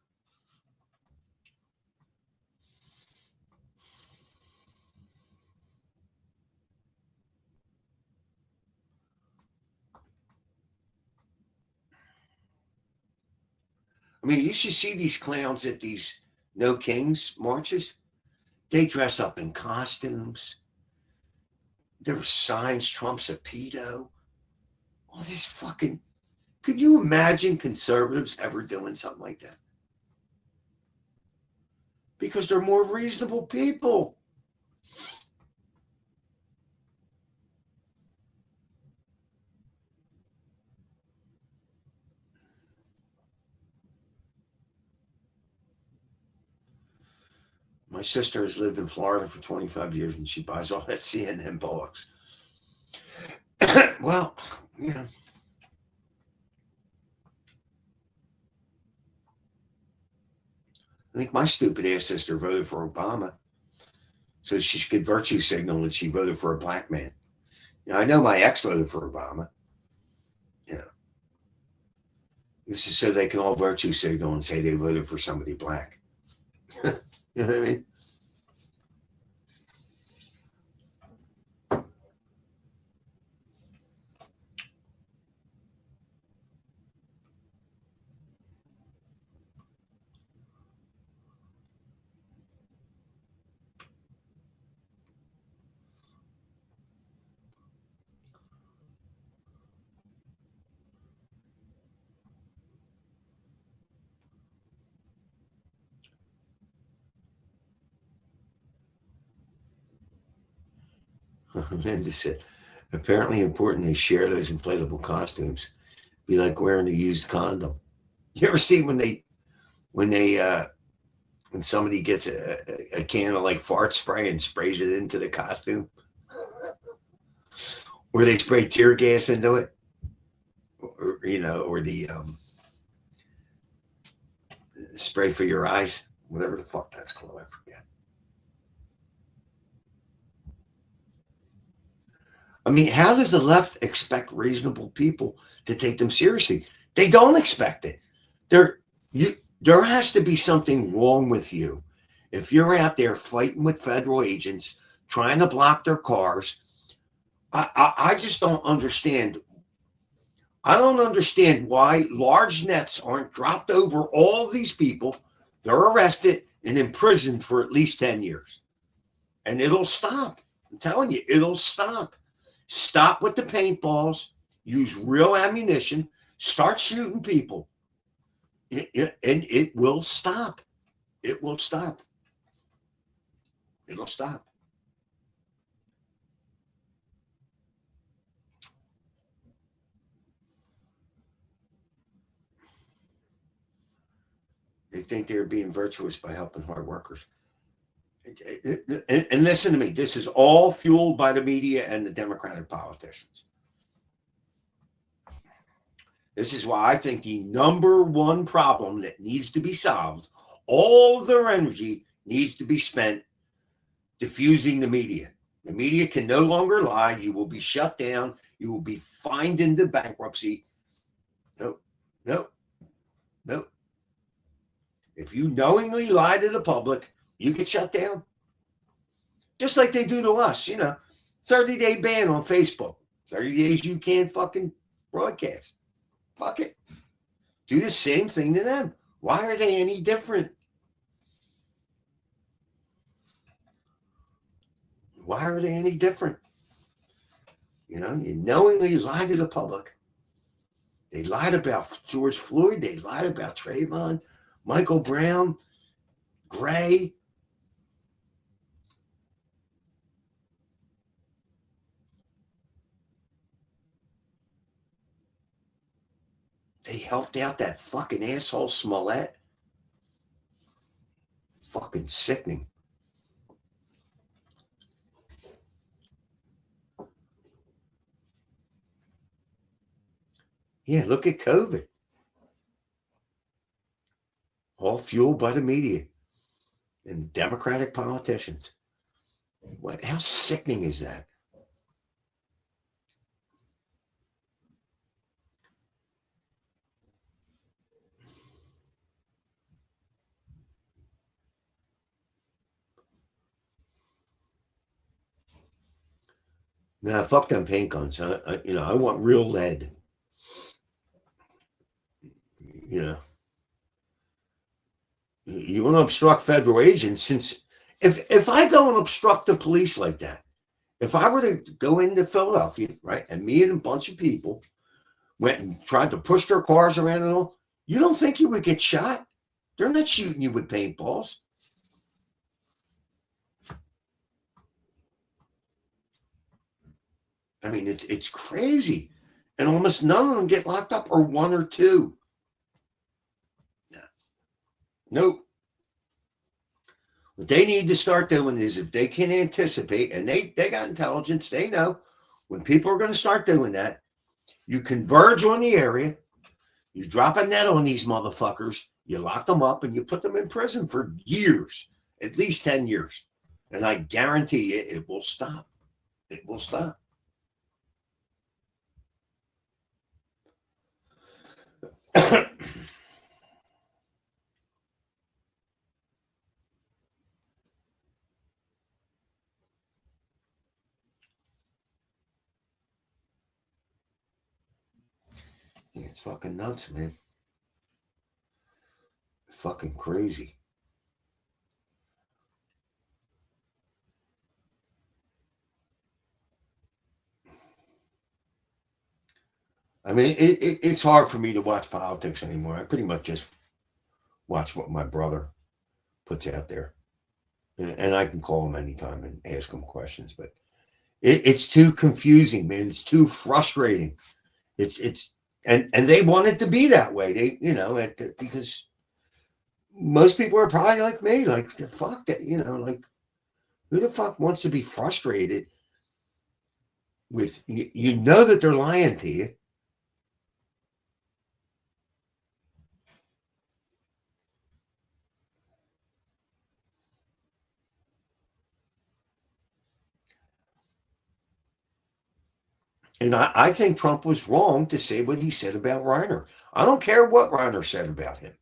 S1: I mean, you should see these clowns at these No Kings marches. They dress up in costumes. There were signs, Trump's a pedo. All this fucking... Could you imagine conservatives ever doing something like that? Because they're more reasonable people. My sister has lived in Florida for 25 years and she buys all that CNN bollocks. Well, yeah. I think my stupid ass sister voted for Obama so she could virtue signal that she voted for a black man. Now, I know my ex voted for Obama. You know, this is so they can all virtue signal and say they voted for somebody black. You know what I mean? Linda said, apparently important they share those inflatable costumes. Be like wearing a used condom. You ever see when they when somebody gets a can of like fart spray and sprays it into the costume, or they spray tear gas into it, or or the spray for your eyes, whatever the fuck that's called, I forget. I mean, how does the left expect reasonable people to take them seriously? They don't expect it. There, you, there has to be something wrong with you if you're out there fighting with federal agents, trying to block their cars. I just don't understand. I don't understand why large nets aren't dropped over all of these people. They're arrested and imprisoned for at least 10 years. And it'll stop. I'm telling you, it'll stop. Stop with the paintballs. Use real ammunition. Start shooting people. And it will stop. It will stop. It'll stop. They think they're being virtuous by helping hard workers. And listen to me, this is all fueled by the media and the Democratic politicians. This is why I think the number one problem that needs to be solved, all of their energy needs to be spent diffusing the media. The media can no longer lie. You will be shut down. You will be fined into bankruptcy. No, no, no. If you knowingly lie to the public, you get shut down. Just like they do to us, 30-day ban on Facebook. 30 days you can't fucking broadcast. Fuck it. Do the same thing to them. Why are they any different? Why are they any different? You knowingly lie to the public. They lied about George Floyd. They lied about Trayvon, Michael Brown, Gray. They helped out that fucking asshole Smollett. Fucking sickening. Yeah, look at COVID. All fueled by the media and Democratic politicians. How sickening is that? Nah, fuck them paint guns. I want real lead. You want to obstruct federal agents? Since if I go and obstruct the police like that, if I were to go into Philadelphia, right, and me and a bunch of people went and tried to push their cars around and all, you don't think you would get shot? They're not shooting you with paintballs. I mean, it's crazy. And almost none of them get locked up, or one or two. Nope. What they need to start doing is, if they can anticipate, and they got intelligence, they know when people are going to start doing that, you converge on the area, you drop a net on these motherfuckers, you lock them up, and you put them in prison for years, at least 10 years. And I guarantee you it will stop. It will stop. Yeah, it's fucking nuts, man. Fucking crazy. I mean, it's hard for me to watch politics anymore. I pretty much just watch what my brother puts out there. And I can call him anytime and ask him questions. But It's too confusing, man. It's too frustrating. It's and they want it to be that way. They because most people are probably like me, like fuck that, like who the fuck wants to be frustrated with you know that they're lying to you. And I think Trump was wrong to say what he said about Reiner. I don't care what Reiner said about him.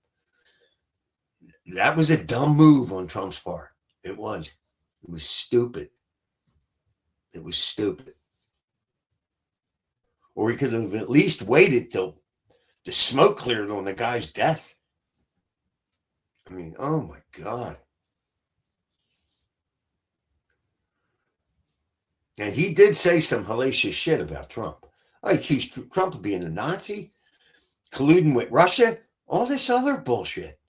S1: That was a dumb move on Trump's part. It was. It was stupid. It was stupid. Or he could have at least waited till the smoke cleared on the guy's death. I mean, oh my God. And he did say some hellacious shit about Trump. I accused Trump of being a Nazi, colluding with Russia, all this other bullshit.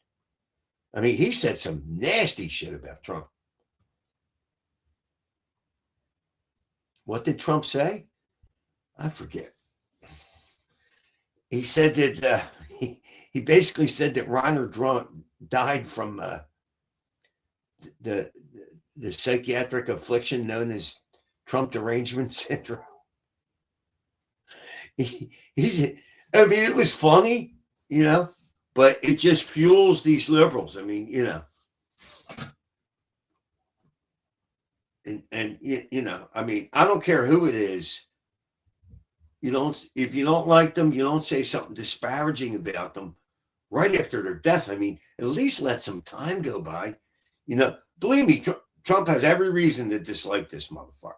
S1: I mean, he said some nasty shit about Trump. What did Trump say? I forget. He said that he basically said that Reiner died from the the psychiatric affliction known as Trump derangement syndrome. He's, I mean, it was funny, but it just fuels these liberals. I mean, and I mean, I don't care who it is. If you don't like them, you don't say something disparaging about them right after their death. I mean, at least let some time go by. Believe me, Trump has every reason to dislike this motherfucker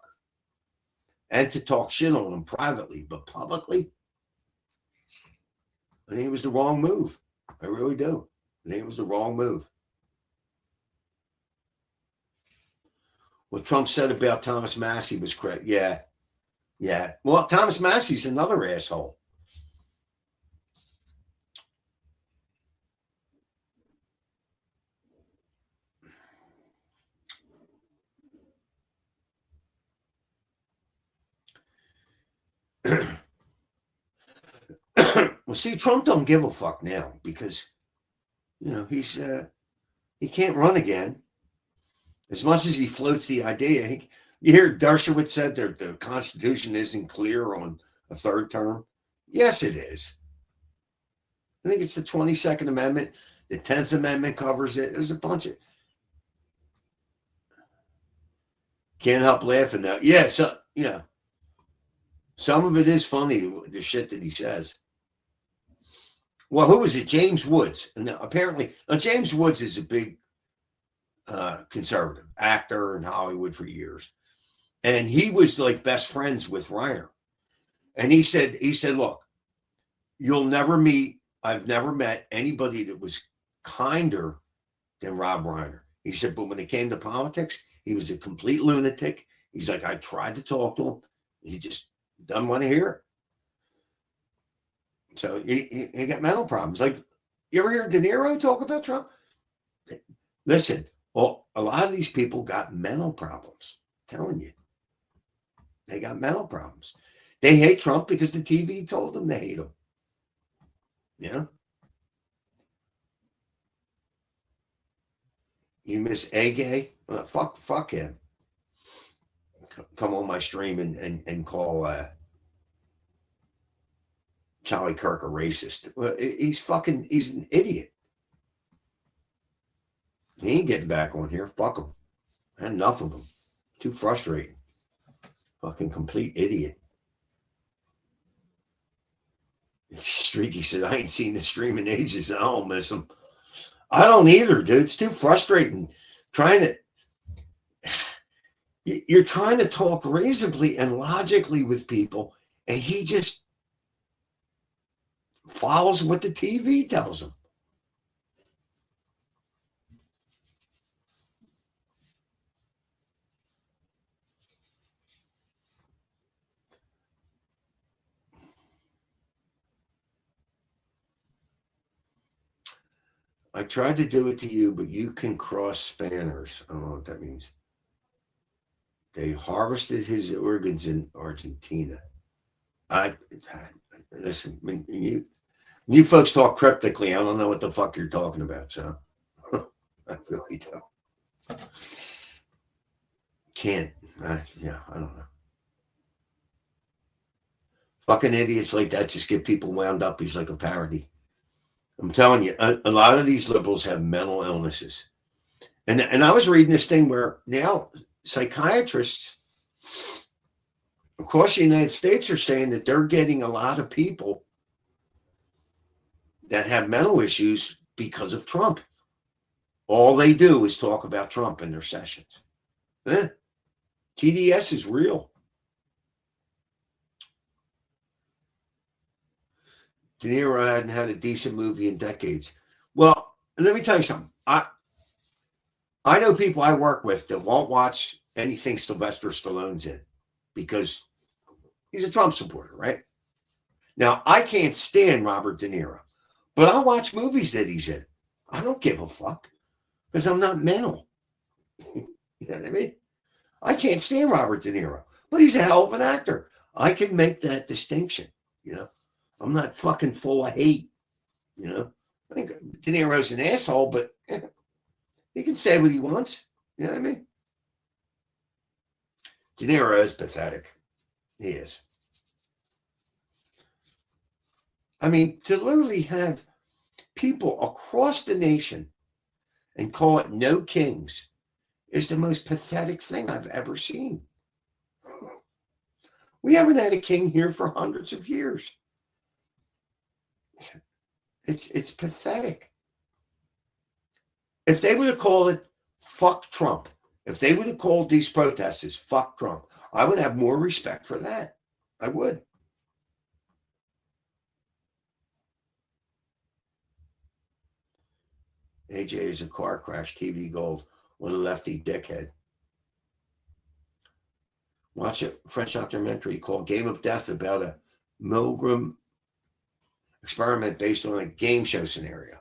S1: and to talk shit on him privately, but publicly, I think it was the wrong move. I really do. I think it was the wrong move. What Trump said about Thomas Massie was correct. Yeah. Yeah. Well, Thomas Massie's another asshole. Well, see, Trump don't give a fuck now because, he can't run again. As much as he floats the idea, you hear Dershowitz said that the Constitution isn't clear on a third term. Yes, it is. I think it's the 22nd Amendment. The 10th Amendment covers it. There's a bunch of. Can't help laughing now. Yeah, so yeah. Some of it is funny, the shit that he says. Well, who was it? James Woods. And apparently, James Woods is a big conservative actor in Hollywood for years. And he was like best friends with Reiner. And he said, look, you'll never meet, I've never met anybody that was kinder than Rob Reiner. He said, but when it came to politics, he was a complete lunatic. He's like, I tried to talk to him. He just doesn't want to hear it. So he got mental problems. Like, you ever hear De Niro talk about Trump? Listen, a lot of these people got mental problems. I'm telling you. They got mental problems. They hate Trump because the TV told them they hate him. Yeah. You miss A-Gay? Well, fuck him. Come on my stream and call Charlie Kirk a racist. Well, he's an idiot. He ain't getting back on here. Fuck him. I had enough of him. Too frustrating. Fucking complete idiot. Streaky said, I ain't seen the stream in ages. I don't miss him. I don't either, dude. It's too frustrating. You're trying to talk reasonably and logically with people, and he just follows what the TV tells him. I tried to do it to you, but you can cross spanners. I don't know what that means. They harvested his organs in Argentina. I listen. When you folks talk cryptically, I don't know what the fuck you're talking about. So I really don't. Can't. Yeah, I don't know. Fucking idiots like that just get people wound up. He's like a parody. I'm telling you, a lot of these liberals have mental illnesses. And I was reading this thing where now psychiatrists across the United States are saying that they're getting a lot of people that have mental issues because of Trump. All they do is talk about Trump in their sessions. TDS is real. De Niro hadn't had a decent movie in decades. Well, let me tell you something. I know people I work with that won't watch anything Sylvester Stallone's in because he's a Trump supporter, right? Now, I can't stand Robert De Niro, but I'll watch movies that he's in. I don't give a fuck because I'm not mental. You know what I mean? I can't stand Robert De Niro, but he's a hell of an actor. I can make that distinction, you know? I'm not fucking full of hate, you know? I think De Niro's an asshole, but he can say what he wants. You know what I mean? De Niro is pathetic. He is. I mean, to literally have people across the nation and call it no kings is the most pathetic thing I've ever seen. We haven't had a king here for hundreds of years. It's pathetic. If they would have called it fuck Trump, if they would have called these protesters fuck Trump, I would have more respect for that. I would. AJ is a car crash, TV gold. What a lefty dickhead. Watch a French documentary called Game of Death about a Milgram experiment based on a game show scenario.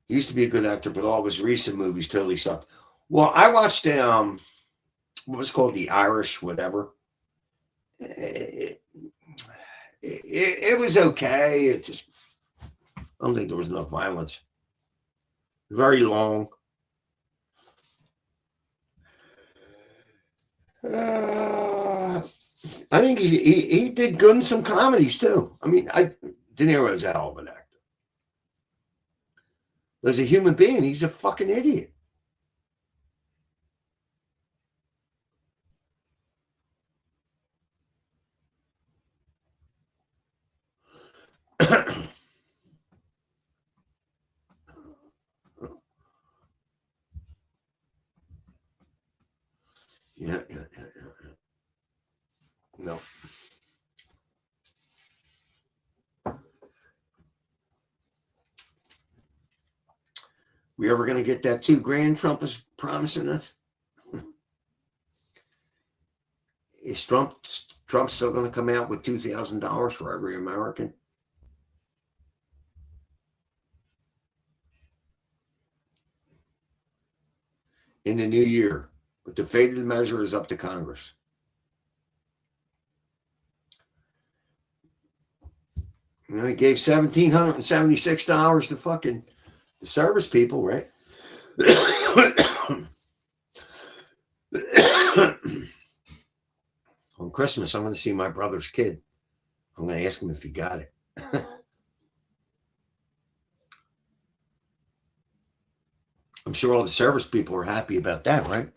S1: He used to be a good actor, but all of his recent movies totally sucked. Well, I watched what was called The Irish, whatever. It was okay. It just, I don't think there was enough violence. Very long. I think he did good in some comedies too. I mean, De Niro's a hell of an actor. As a human being, he's a fucking idiot. Yeah. No. We ever going to get that $2,000 Trump is promising us? Is Trump still going to come out with $2,000 for every American? In the new year, but the fate of the measure is up to Congress. You know, he gave $1,776 to fucking the service people, right? On Christmas, I'm going to see my brother's kid. I'm going to ask him if he got it. I'm sure all the service people are happy about that, right?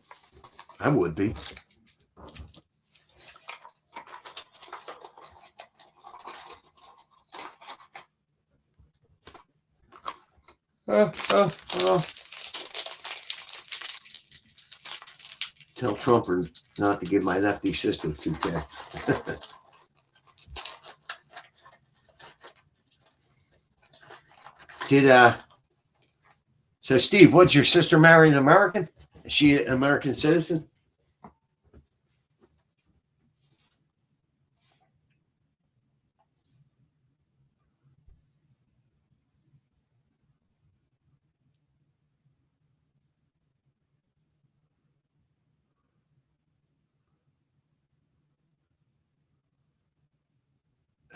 S1: I would be. Tell Trumper not to give my lefty sister $2,000. So Steve, what's your sister marry an American? Is she an American citizen?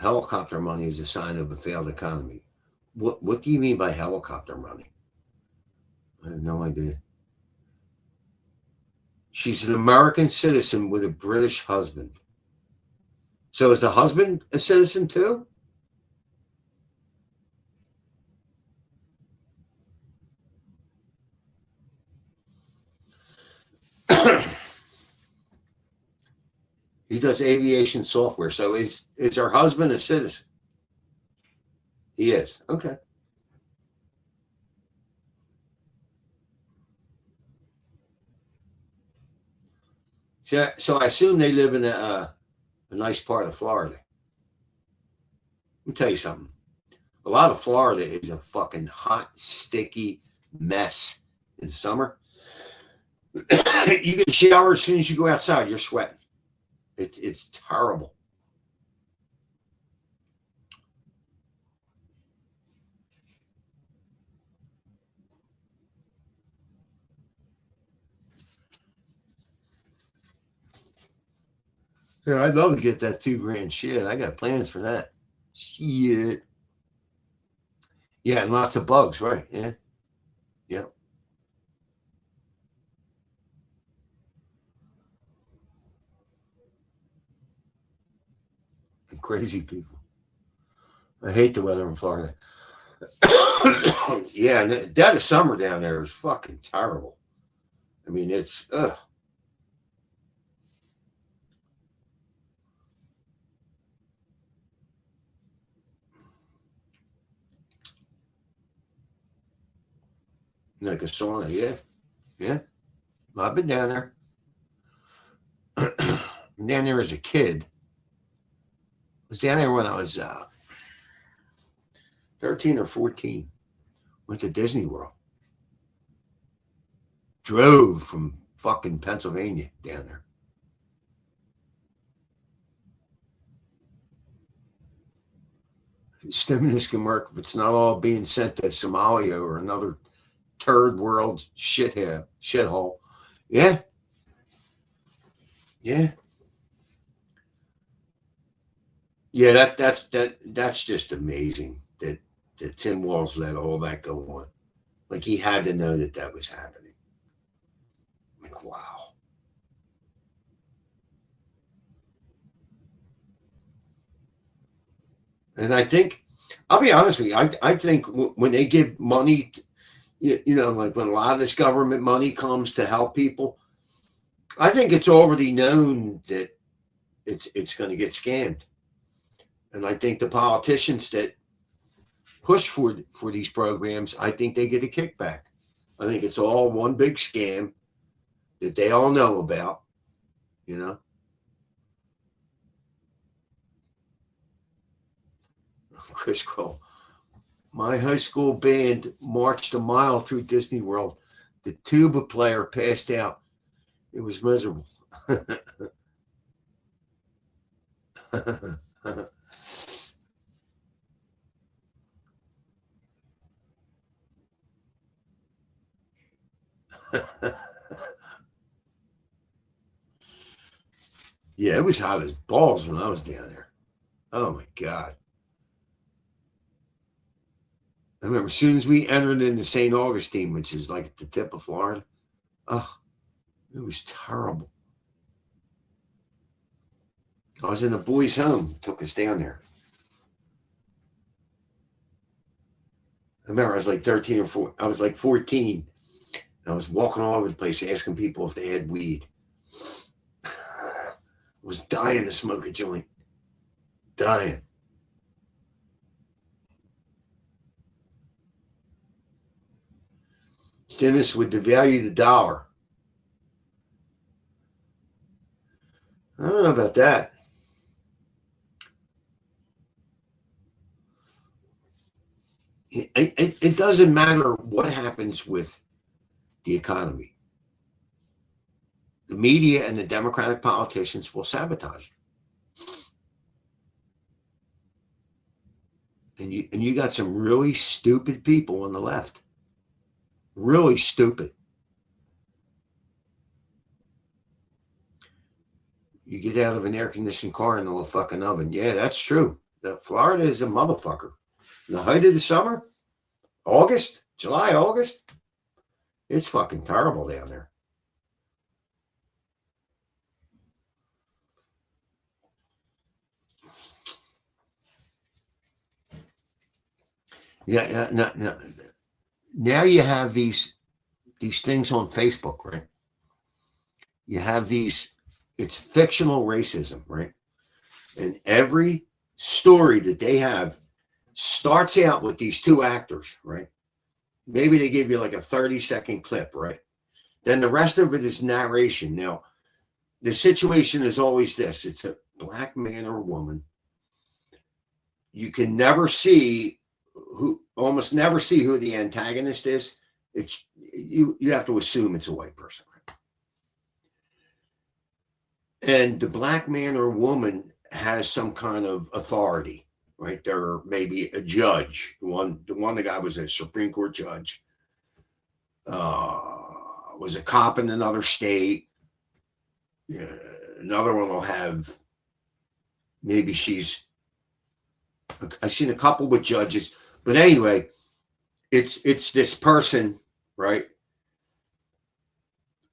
S1: helicopter money is a sign of a failed economy. What do you mean by helicopter money? I have no idea. She's an American citizen with a British husband. So is the husband a citizen too? He does aviation software. So is her husband a citizen? He is. Okay. So I assume they live in a nice part of Florida. Let me tell you something. A lot of Florida is a fucking hot, sticky mess in summer. You get a shower as soon as you go outside, you're sweating. It's terrible. Yeah, I'd love to get that $2 grand shit. I got plans for that. Shit. Yeah, and lots of bugs, right? Yeah. Yeah. And crazy people. I hate the weather in Florida. Yeah, and the dead of summer down there is fucking terrible. I mean, it's like a sauna. Yeah, yeah. I've been down there. Down there as a kid. I was down there when I was 13 or 14. Went to Disney World. Drove from fucking Pennsylvania down there. Stimulus can work if it's not all being sent to Somalia or another third world shithole. Yeah, yeah, yeah. That's just amazing that Tim Walz let all that go on. Like he had to know that that was happening. Like wow. And I think I'll be honest with you. I think when they give money, like when a lot of this government money comes to help people, I think it's already known that it's going to get scammed. And I think the politicians that push for these programs, I think they get a kickback. I think it's all one big scam that they all know about, you know. Chris Kroll. My high school band marched a mile through Disney World. The tuba player passed out. It was miserable. Yeah, it was hot as balls when I was down there. Oh my God. I remember as soon as we entered into St. Augustine, which is like at the tip of Florida, oh, it was terrible. I was in a boys' home, took us down there. I remember I was like 13 or 14. I was like 14. And I was walking all over the place asking people if they had weed. I was dying to smoke a joint. Dying. Stimulus would devalue the dollar. I don't know about that. It doesn't matter what happens with the economy. The media and the Democratic politicians will sabotage it. And you got some really stupid people on the left. Really stupid. You get out of an air conditioned car into a fucking oven. Yeah, that's true. Florida is a motherfucker. In the height of the summer, August, July, August, it's fucking terrible down there. Yeah, no. Now you have these things on Facebook, right? You have these, it's fictional racism, right? And every story that they have starts out with these two actors, right? Maybe they give you like a 30-second clip, right? Then the rest of it is narration. Now, the situation is always this: it's a black man or woman. You can never see almost never see who the antagonist is. It's you have to assume it's a white person. Right? And the black man or woman has some kind of authority, right? They're maybe a judge. The guy was a Supreme Court judge, was a cop in another state. Another one will have, maybe I've seen a couple with judges, but anyway, it's this person, right,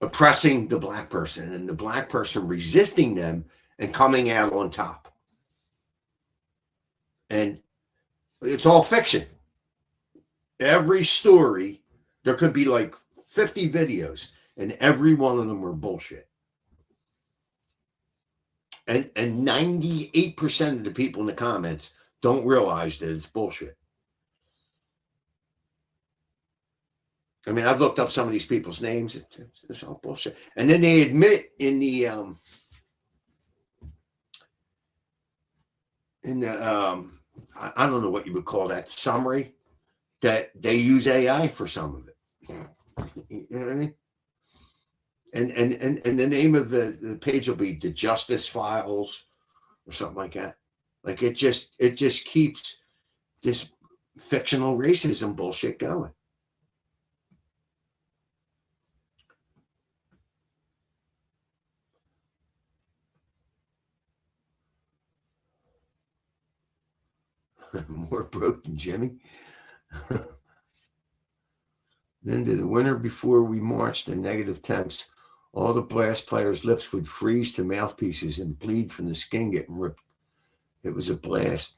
S1: oppressing the black person, and the black person resisting them and coming out on top. And it's all fiction. Every story, there could be like 50 videos, and every one of them are bullshit. And 98% of the people in the comments don't realize that it's bullshit. I mean, I've looked up some of these people's names. It's all bullshit. And then they admit in the I don't know what you would call that, summary, that they use AI for some of it. You know what I mean? And the name of the page will be the Justice Files or something like that. Like it just keeps this fictional racism bullshit going. More broke than Jimmy. Then to the winter before we marched in negative temps, all the blast players' lips would freeze to mouthpieces and bleed from the skin getting ripped. It was a blast.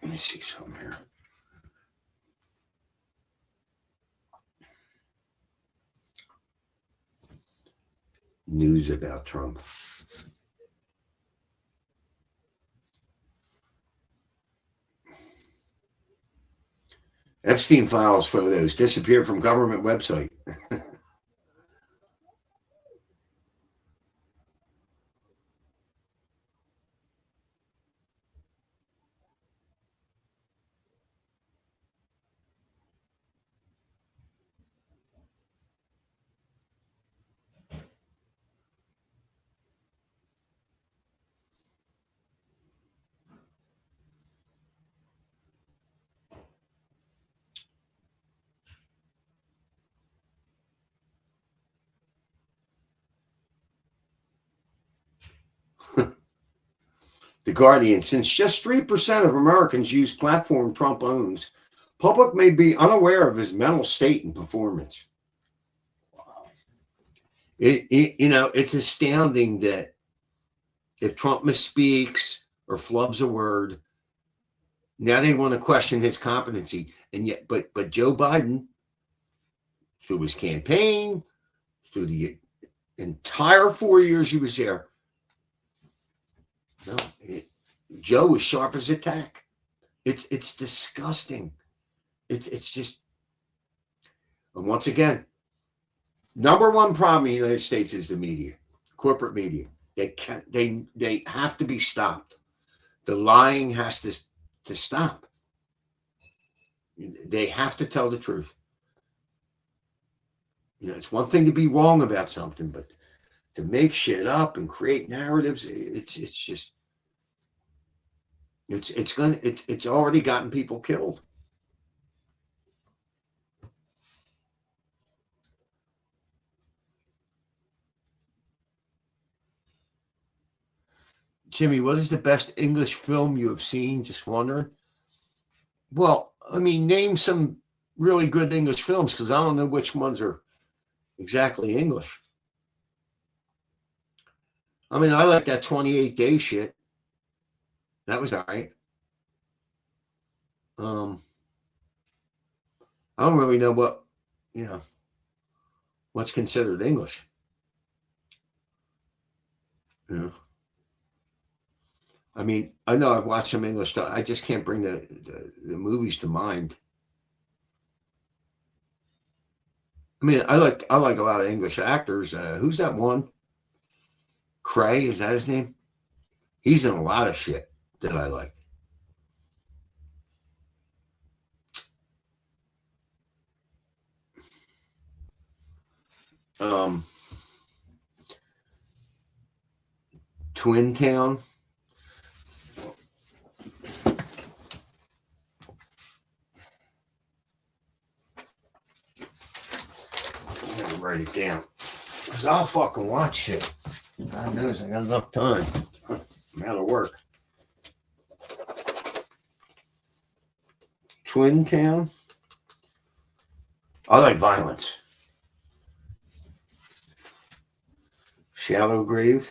S1: Let me see something here. News about Trump. Epstein files photos disappear from government website. The Guardian, since just 3% of Americans use platform Trump owns, public may be unaware of his mental state and performance. Wow. It's astounding that if Trump misspeaks or flubs a word, now they want to question his competency. And yet, but Joe Biden, through his campaign, through the entire 4 years he was there, No, Joe was sharp as a tack. It's disgusting. It's just, and once again, number one problem in the United States is the media, corporate media. They have to be stopped. The lying has to stop. They have to tell the truth. It's one thing to be wrong about something, but to make shit up and create narratives, it's just it's already gotten people killed. Jimmy, what is the best English film you have seen? Just wondering. Well, I mean, name some really good English films because I don't know which ones are exactly English. I mean, I like that 28 Day shit. That was all right. I don't really know what's considered English. I mean, I know I've watched some English stuff. I just can't bring the movies to mind. I mean, I like a lot of English actors. Who's that one? Cray, is that his name? He's in a lot of shit that I like. Twin Town. I gotta write it down. Because I'll fucking watch shit. God knows I got enough time. I'm out of work. Twin Town. I like violence. Shallow Grave.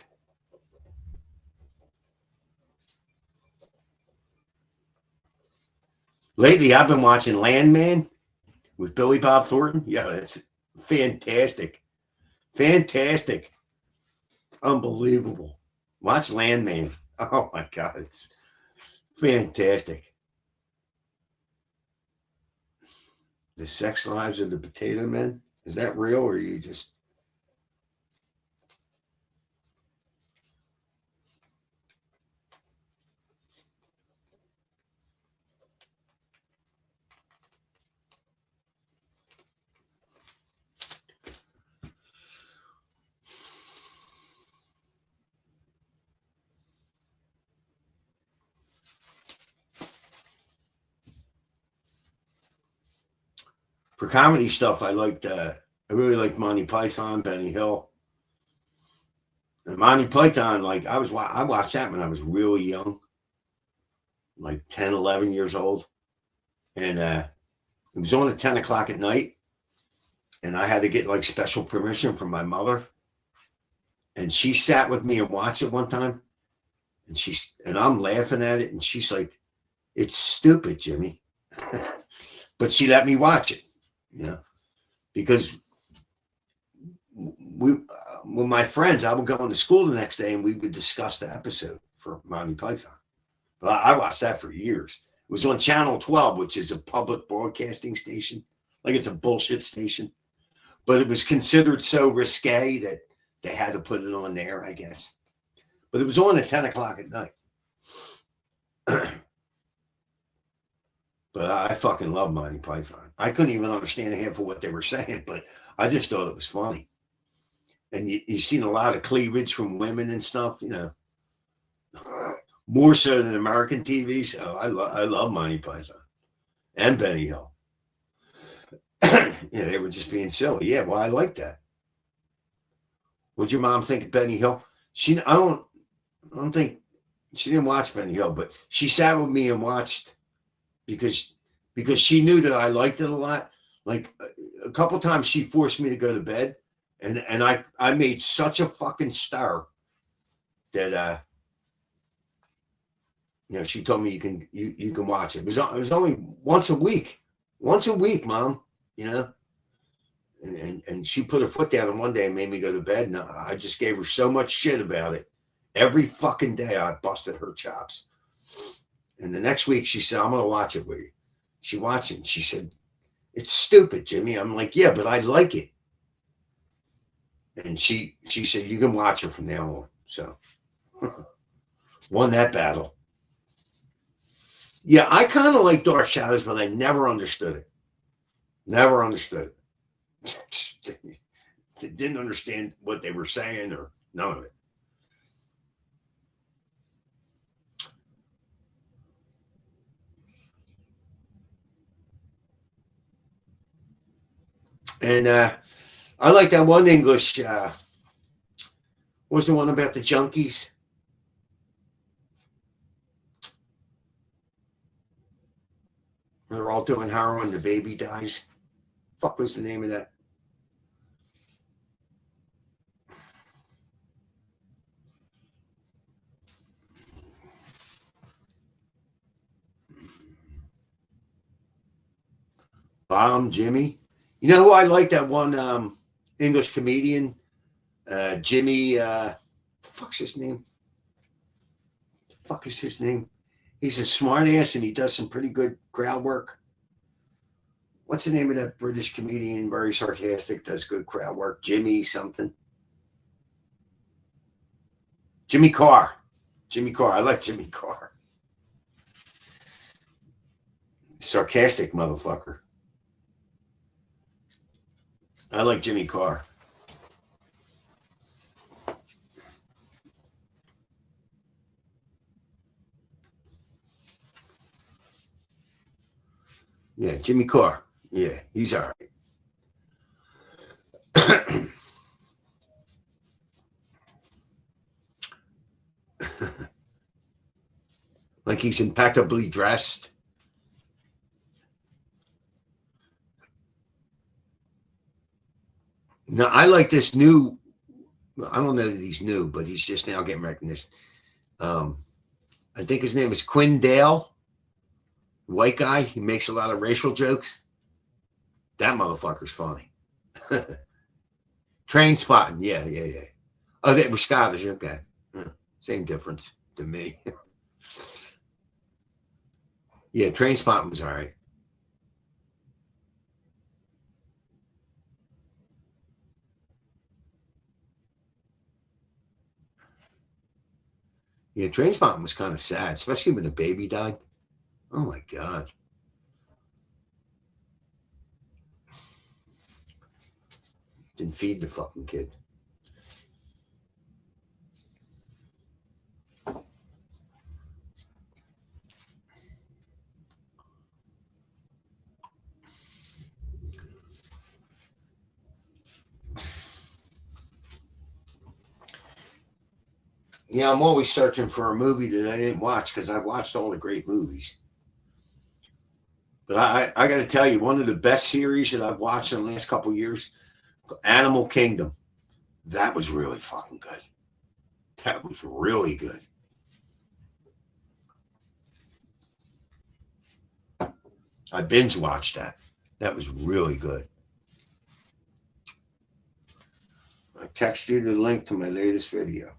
S1: Lately, I've been watching Landman with Billy Bob Thornton. Yeah, it's fantastic. Fantastic. Unbelievable. Watch Landman. Oh my God, it's fantastic. The sex lives of the potato men. Is that real or are you just... For comedy stuff, I really liked Monty Python, Benny Hill. And Monty Python, I watched that when I was really young, like 10, 11 years old. And it was on at 10 o'clock at night. And I had to get like special permission from my mother. And she sat with me and watched it one time. And I'm laughing at it. And she's like, it's stupid, Jimmy. But she let me watch it. Because with my friends, I would go into school the next day and we would discuss the episode for Monty Python. But I watched that for years. It was on Channel 12, which is a public broadcasting station. Like it's a bullshit station. But it was considered so risque that they had to put it on there, I guess. But it was on at 10 o'clock at night. But I fucking love Monty Python. I couldn't even understand half of what they were saying, but I just thought it was funny. And you've seen a lot of cleavage from women and stuff, more so than American TV. So I love Monty Python and Benny Hill. They were just being silly. Yeah, well, I like that. What'd your mom think of Benny Hill? I don't think she didn't watch Benny Hill, but she sat with me and watched. Because she knew that I liked it a lot. Like a couple times she forced me to go to bed and I made such a fucking stir that she told me you can watch it. It was only once a week, Mom, and she put her foot down and one day and made me go to bed and I just gave her so much shit about it Every fucking day I busted her chops. And the next week she said, I'm going to watch it with you. She watched it and she said, it's stupid, Jimmy. I'm like, yeah, but I like it. And she said, you can watch it from now on. So won that battle. Yeah, I kind of like Dark Shadows, but I never understood it. Never understood it. Didn't understand what they were saying or none of it. And I like that one English. What was the one about the junkies? They're all doing heroin. The baby dies. Fuck was the name of that? Bottom Jimmy. You know who I like? That one English comedian, Jimmy. Fuck's his name? The fuck is his name? He's a smart ass and he does some pretty good crowd work. What's the name of that British comedian? Very sarcastic, does good crowd work. Jimmy something. Jimmy Carr. Jimmy Carr. I like Jimmy Carr. Sarcastic motherfucker. I like Jimmy Carr. Yeah, Jimmy Carr. Yeah, he's all right. Like he's impeccably dressed. No, I like this new. I don't know that he's new, but he's just now getting recognition. I think his name is Quinn Dale. White guy. He makes a lot of racial jokes. That motherfucker's funny. Train spotting. Yeah. Oh, they were Scottish. Okay. Same difference to me. Yeah, train spotting was all right. Yeah, train spotting was kind of sad, especially when the baby died. Oh my God. Didn't feed the fucking kid. Yeah, I'm always searching for a movie that I didn't watch because I've watched all the great movies. But I got to tell you, one of the best series that I've watched in the last couple of years, Animal Kingdom. That was really fucking good. That was really good. I binge watched that. That was really good. I text you the link to my latest video.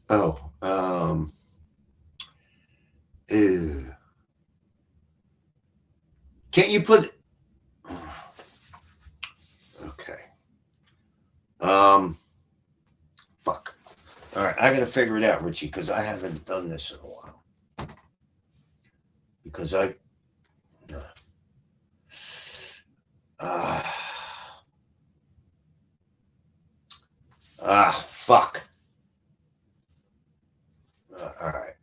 S1: Oh, ew. Can't you put? Okay. Um, fuck. All right, I gotta figure it out, Richie, because I haven't done this in a while. Because I, uh, fuck. All right.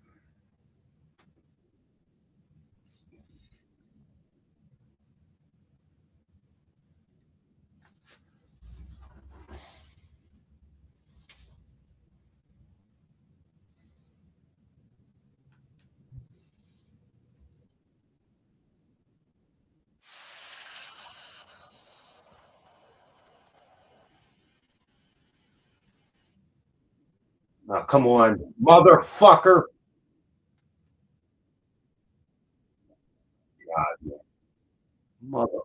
S1: Now, come on, motherfucker. God, mother.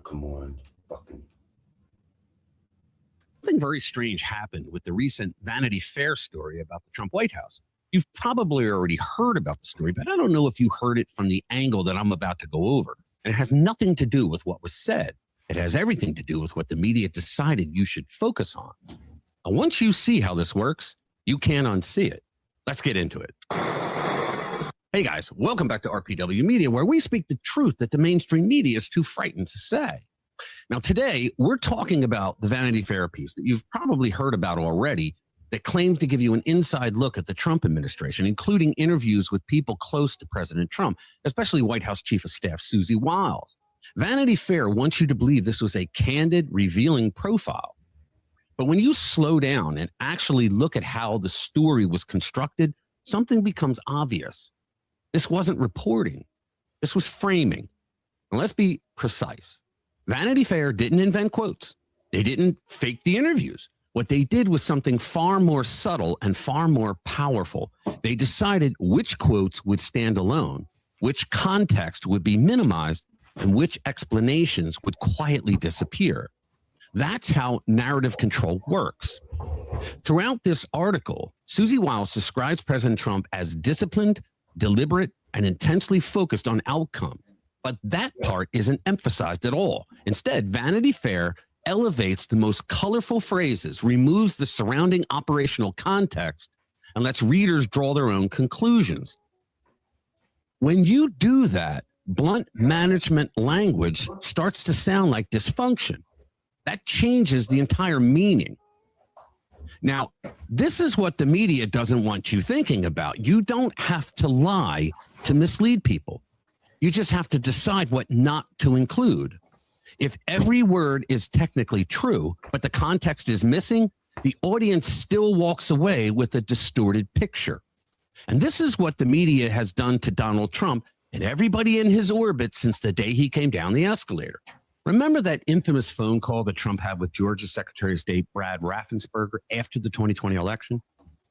S1: come on. Fucking.
S3: Something very strange happened with the recent Vanity Fair story about the Trump White House. You've probably already heard about the story, but I don't know if you heard it from the angle that I'm about to go over. And it has nothing to do with what was said. It has everything to do with what the media decided you should focus on. And once you see how this works, you can't unsee it. Let's get into it. Hey guys, welcome back to RPW Media, where we speak the truth that the mainstream media is too frightened to say. Now, today, we're talking about the Vanity Fair piece that you've probably heard about already that claims to give you an inside look at the Trump administration, including interviews with people close to President Trump, especially White House Chief of Staff Susie Wiles. Vanity Fair wants you to believe this was a candid, revealing profile. But when you slow down and actually look at how the story was constructed, something becomes obvious. This wasn't reporting. This was framing. And let's be precise. Vanity Fair didn't invent quotes. They didn't fake the interviews. What they did was something far more subtle and far more powerful. They decided which quotes would stand alone, which context would be minimized, and which explanations would quietly disappear. That's how narrative control works. Throughout this article, Susie Wiles describes President Trump as disciplined, deliberate, and intensely focused on outcomes. But that part isn't emphasized at all. Instead, Vanity Fair elevates the most colorful phrases, removes the surrounding operational context, and lets readers draw their own conclusions. When you do that, blunt management language starts to sound like dysfunction. That changes the entire meaning. Now, this is what the media doesn't want you thinking about. You don't have to lie to mislead people. You just have to decide what not to include. If every word is technically true, but the context is missing, the audience still walks away with a distorted picture. And this is what the media has done to Donald Trump and everybody in his orbit since the day he came down the escalator. Remember that infamous phone call that Trump had with Georgia Secretary of State Brad Raffensperger after the 2020 election,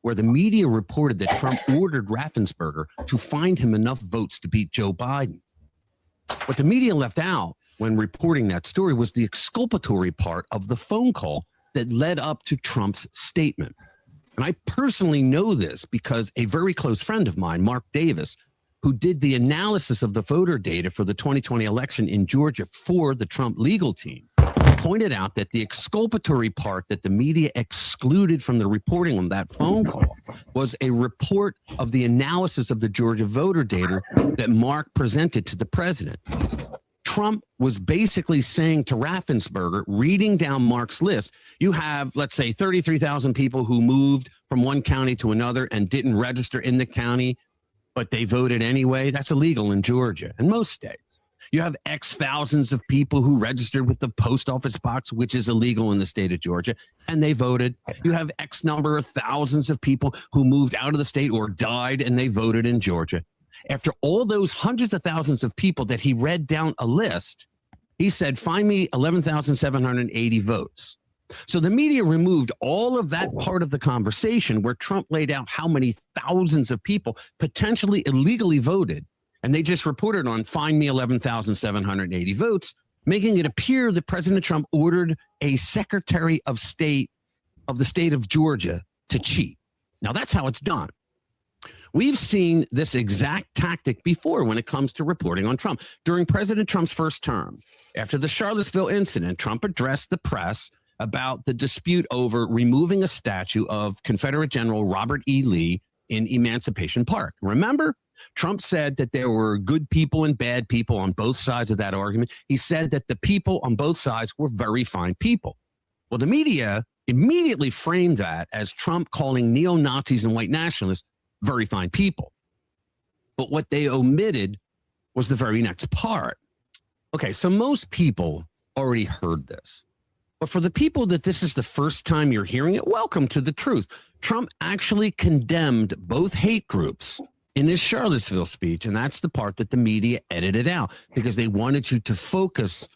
S3: where the media reported that Trump ordered Raffensperger to find him enough votes to beat Joe Biden. What the media left out when reporting that story was the exculpatory part of the phone call that led up to Trump's statement. And I personally know this because a very close friend of mine, Mark Davis, who did the analysis of the voter data for the 2020 election in Georgia for the Trump legal team, pointed out that the exculpatory part that the media excluded from the reporting on that phone call was a report of the analysis of the Georgia voter data that Mark presented to the president. Trump was basically saying to Raffensperger, reading down Mark's list, you have, let's say, 33,000 people who moved from one county to another and didn't register in the county, but they voted anyway. That's illegal in Georgia and most states. You have X thousands of people who registered with the post office box, which is illegal in the state of Georgia, and they voted. You have X number of thousands of people who moved out of the state or died, and they voted in Georgia. After all those hundreds of thousands of people that he read down a list, he said, find me 11,780 votes. So the media removed all of that part of the conversation where Trump laid out how many thousands of people potentially illegally voted. And they just reported on find me 11,780 votes, making it appear that President Trump ordered a Secretary of State of the state of Georgia to cheat. Now, that's how it's done. We've seen this exact tactic before when it comes to reporting on Trump. During President Trump's first term, after the Charlottesville incident, Trump addressed the press about the dispute over removing a statue of Confederate General Robert E. Lee in Emancipation Park. Remember? Trump said that there were good people and bad people on both sides of that argument. He said that the people on both sides were very fine people. Well, the media immediately framed that as Trump calling neo-Nazis and white nationalists very fine people. But what they omitted was the very next part. Okay, so most people already heard this. But for the people that this is the first time you're hearing it, welcome to the truth. Trump actually condemned both hate groups in his Charlottesville speech, and that's the part that the media edited out because they wanted you to focus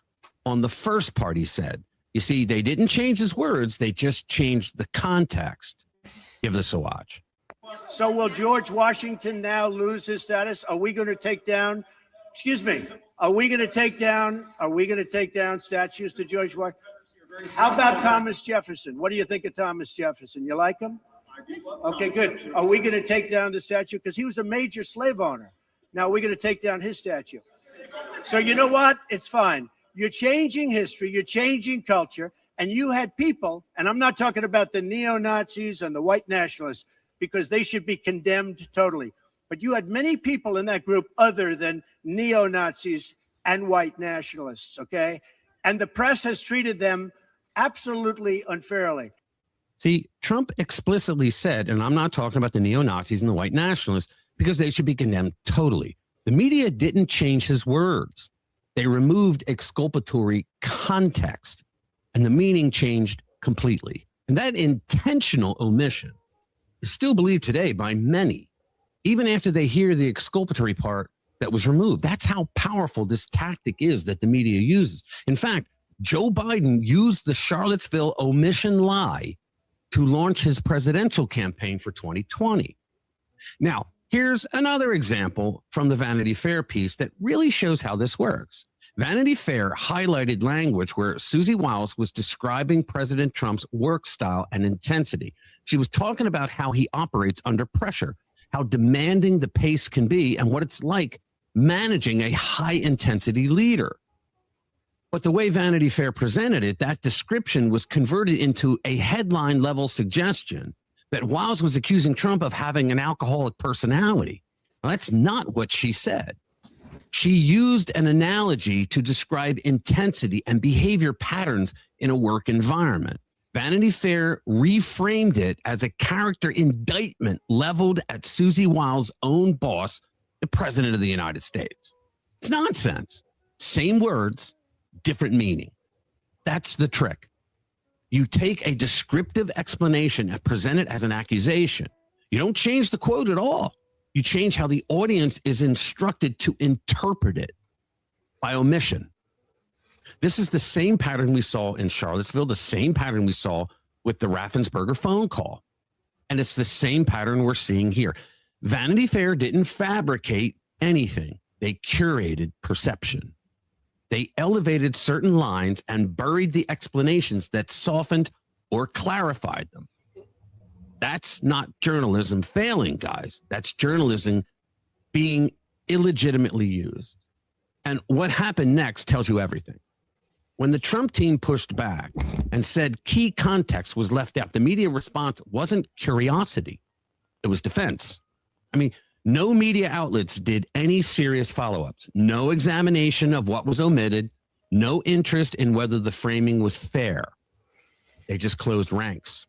S3: on the first part he said. You see, they didn't change his words, they just changed the context. Give this a watch.
S4: So will George Washington now lose his status? Are we going to take down, excuse me, Are we going to take down statues to George Washington? How about Thomas Jefferson? What do you think of Thomas Jefferson? You like him? Okay, good. Are we going to take down the statue? Because he was a major slave owner. Now we're going to take down his statue. So you know what? It's fine. You're changing history. You're changing culture. And you had people, and I'm not talking about the neo-Nazis and the white nationalists, because they should be condemned totally. But you had many people in that group other than neo-Nazis and white nationalists, okay? And the press has treated them absolutely unfairly.
S3: See, Trump explicitly said, and I'm not talking about the neo-Nazis and the white nationalists, because they should be condemned totally. The media didn't change his words. They removed exculpatory context, and the meaning changed completely. And that intentional omission is still believed today by many, even after they hear the exculpatory part that was removed. That's how powerful this tactic is that the media uses. In fact, Joe Biden used the Charlottesville omission lie to launch his presidential campaign for 2020. Now, here's another example from the Vanity Fair piece that really shows how this works. Vanity Fair highlighted language where Susie Wiles was describing President Trump's work style and intensity. She was talking about how he operates under pressure, how demanding the pace can be, and what it's like managing a high-intensity leader. But the way Vanity Fair presented it, that description was converted into a headline-level suggestion that Wiles was accusing Trump of having an alcoholic personality. Well, that's not what she said. She used an analogy to describe intensity and behavior patterns in a work environment. Vanity Fair reframed it as a character indictment leveled at Susie Wiles' own boss, the President of the United States. It's nonsense. Same words, different meaning. That's the trick. You take a descriptive explanation and present it as an accusation. You don't change the quote at all. You change how the audience is instructed to interpret it by omission. This is the same pattern we saw in Charlottesville, the same pattern we saw with the Raffensperger phone call. And it's the same pattern we're seeing here. Vanity Fair didn't fabricate anything. They curated perception. They elevated certain lines and buried the explanations that softened or clarified them. That's not journalism failing, guys. That's journalism being illegitimately used. And what happened next tells you everything. When the Trump team pushed back and said key context was left out, the media response wasn't curiosity. It was defense. I mean, no media outlets did any serious follow-ups, no examination of what was omitted, no interest in whether the framing was fair. They just closed ranks.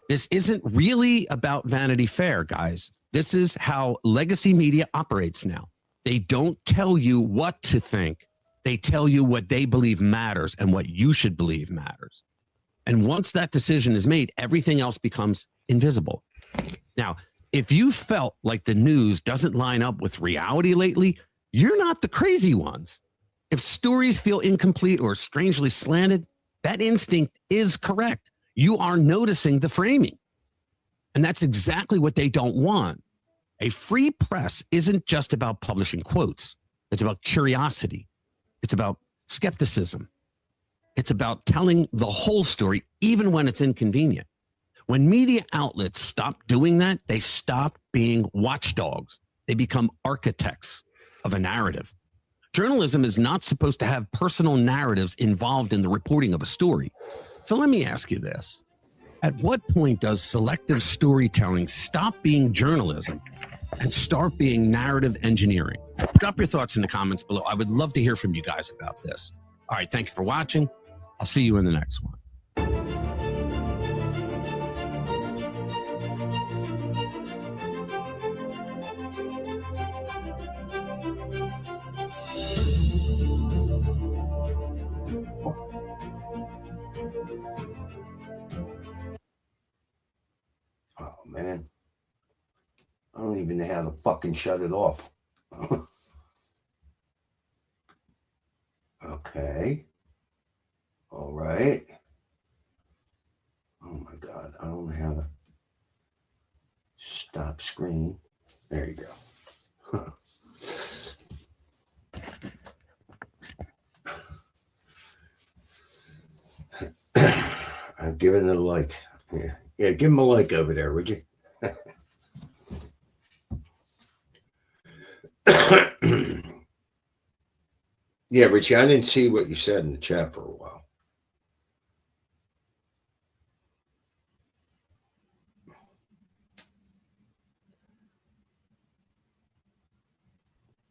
S3: This isn't really about Vanity Fair, guys. This is how legacy media operates now. They don't tell you what to think. They tell you what they believe matters and what you should believe matters. And once that decision is made, everything else becomes invisible. Now, if you felt like the news doesn't line up with reality lately, you're not the crazy ones. If stories feel incomplete or strangely slanted, that instinct is correct. You are noticing the framing. And that's exactly what they don't want. A free press isn't just about publishing quotes. It's about curiosity. It's about skepticism. It's about telling the whole story, even when it's inconvenient. When media outlets stop doing that, they stop being watchdogs. They become architects of a narrative. Journalism is not supposed to have personal narratives involved in the reporting of a story. So let me ask you this. At what point does selective storytelling stop being journalism and start being narrative engineering? Drop your thoughts in the comments below. I would love to hear from you guys about this. All right, thank you for watching. I'll see you in the next one.
S1: Oh, man. I don't even know how to fucking shut it off. Okay. All right. Oh, my God. I don't know how to stop screen. There you go. I'm giving it a like. Yeah, give him a like over there, would you? Yeah, Richie, I didn't see what you said in the chat for a while.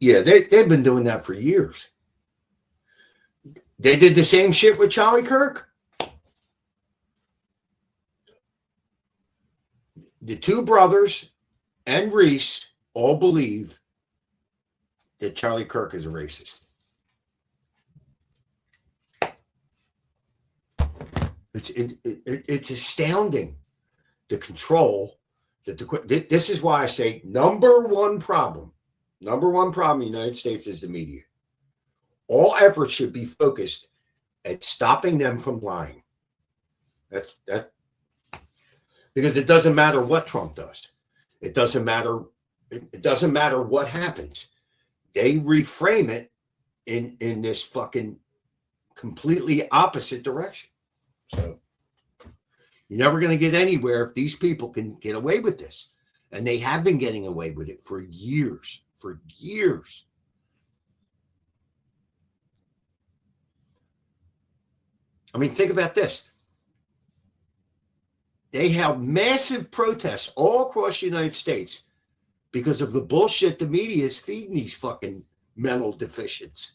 S1: Yeah, they've been doing that for years. They did the same shit with Charlie Kirk. The two brothers and Reese all believe that Charlie Kirk is a racist. It's astounding the control that this is why I say number one problem in the United States is the media. All efforts should be focused at stopping them from lying. That because it doesn't matter what Trump does. It doesn't matter. It doesn't matter what happens. They reframe it in this fucking completely opposite direction. So you're never going to get anywhere if these people can get away with this. And they have been getting away with it for years. For years. I mean, think about this. They held massive protests all across the United States because of the bullshit the media is feeding these fucking mental deficients.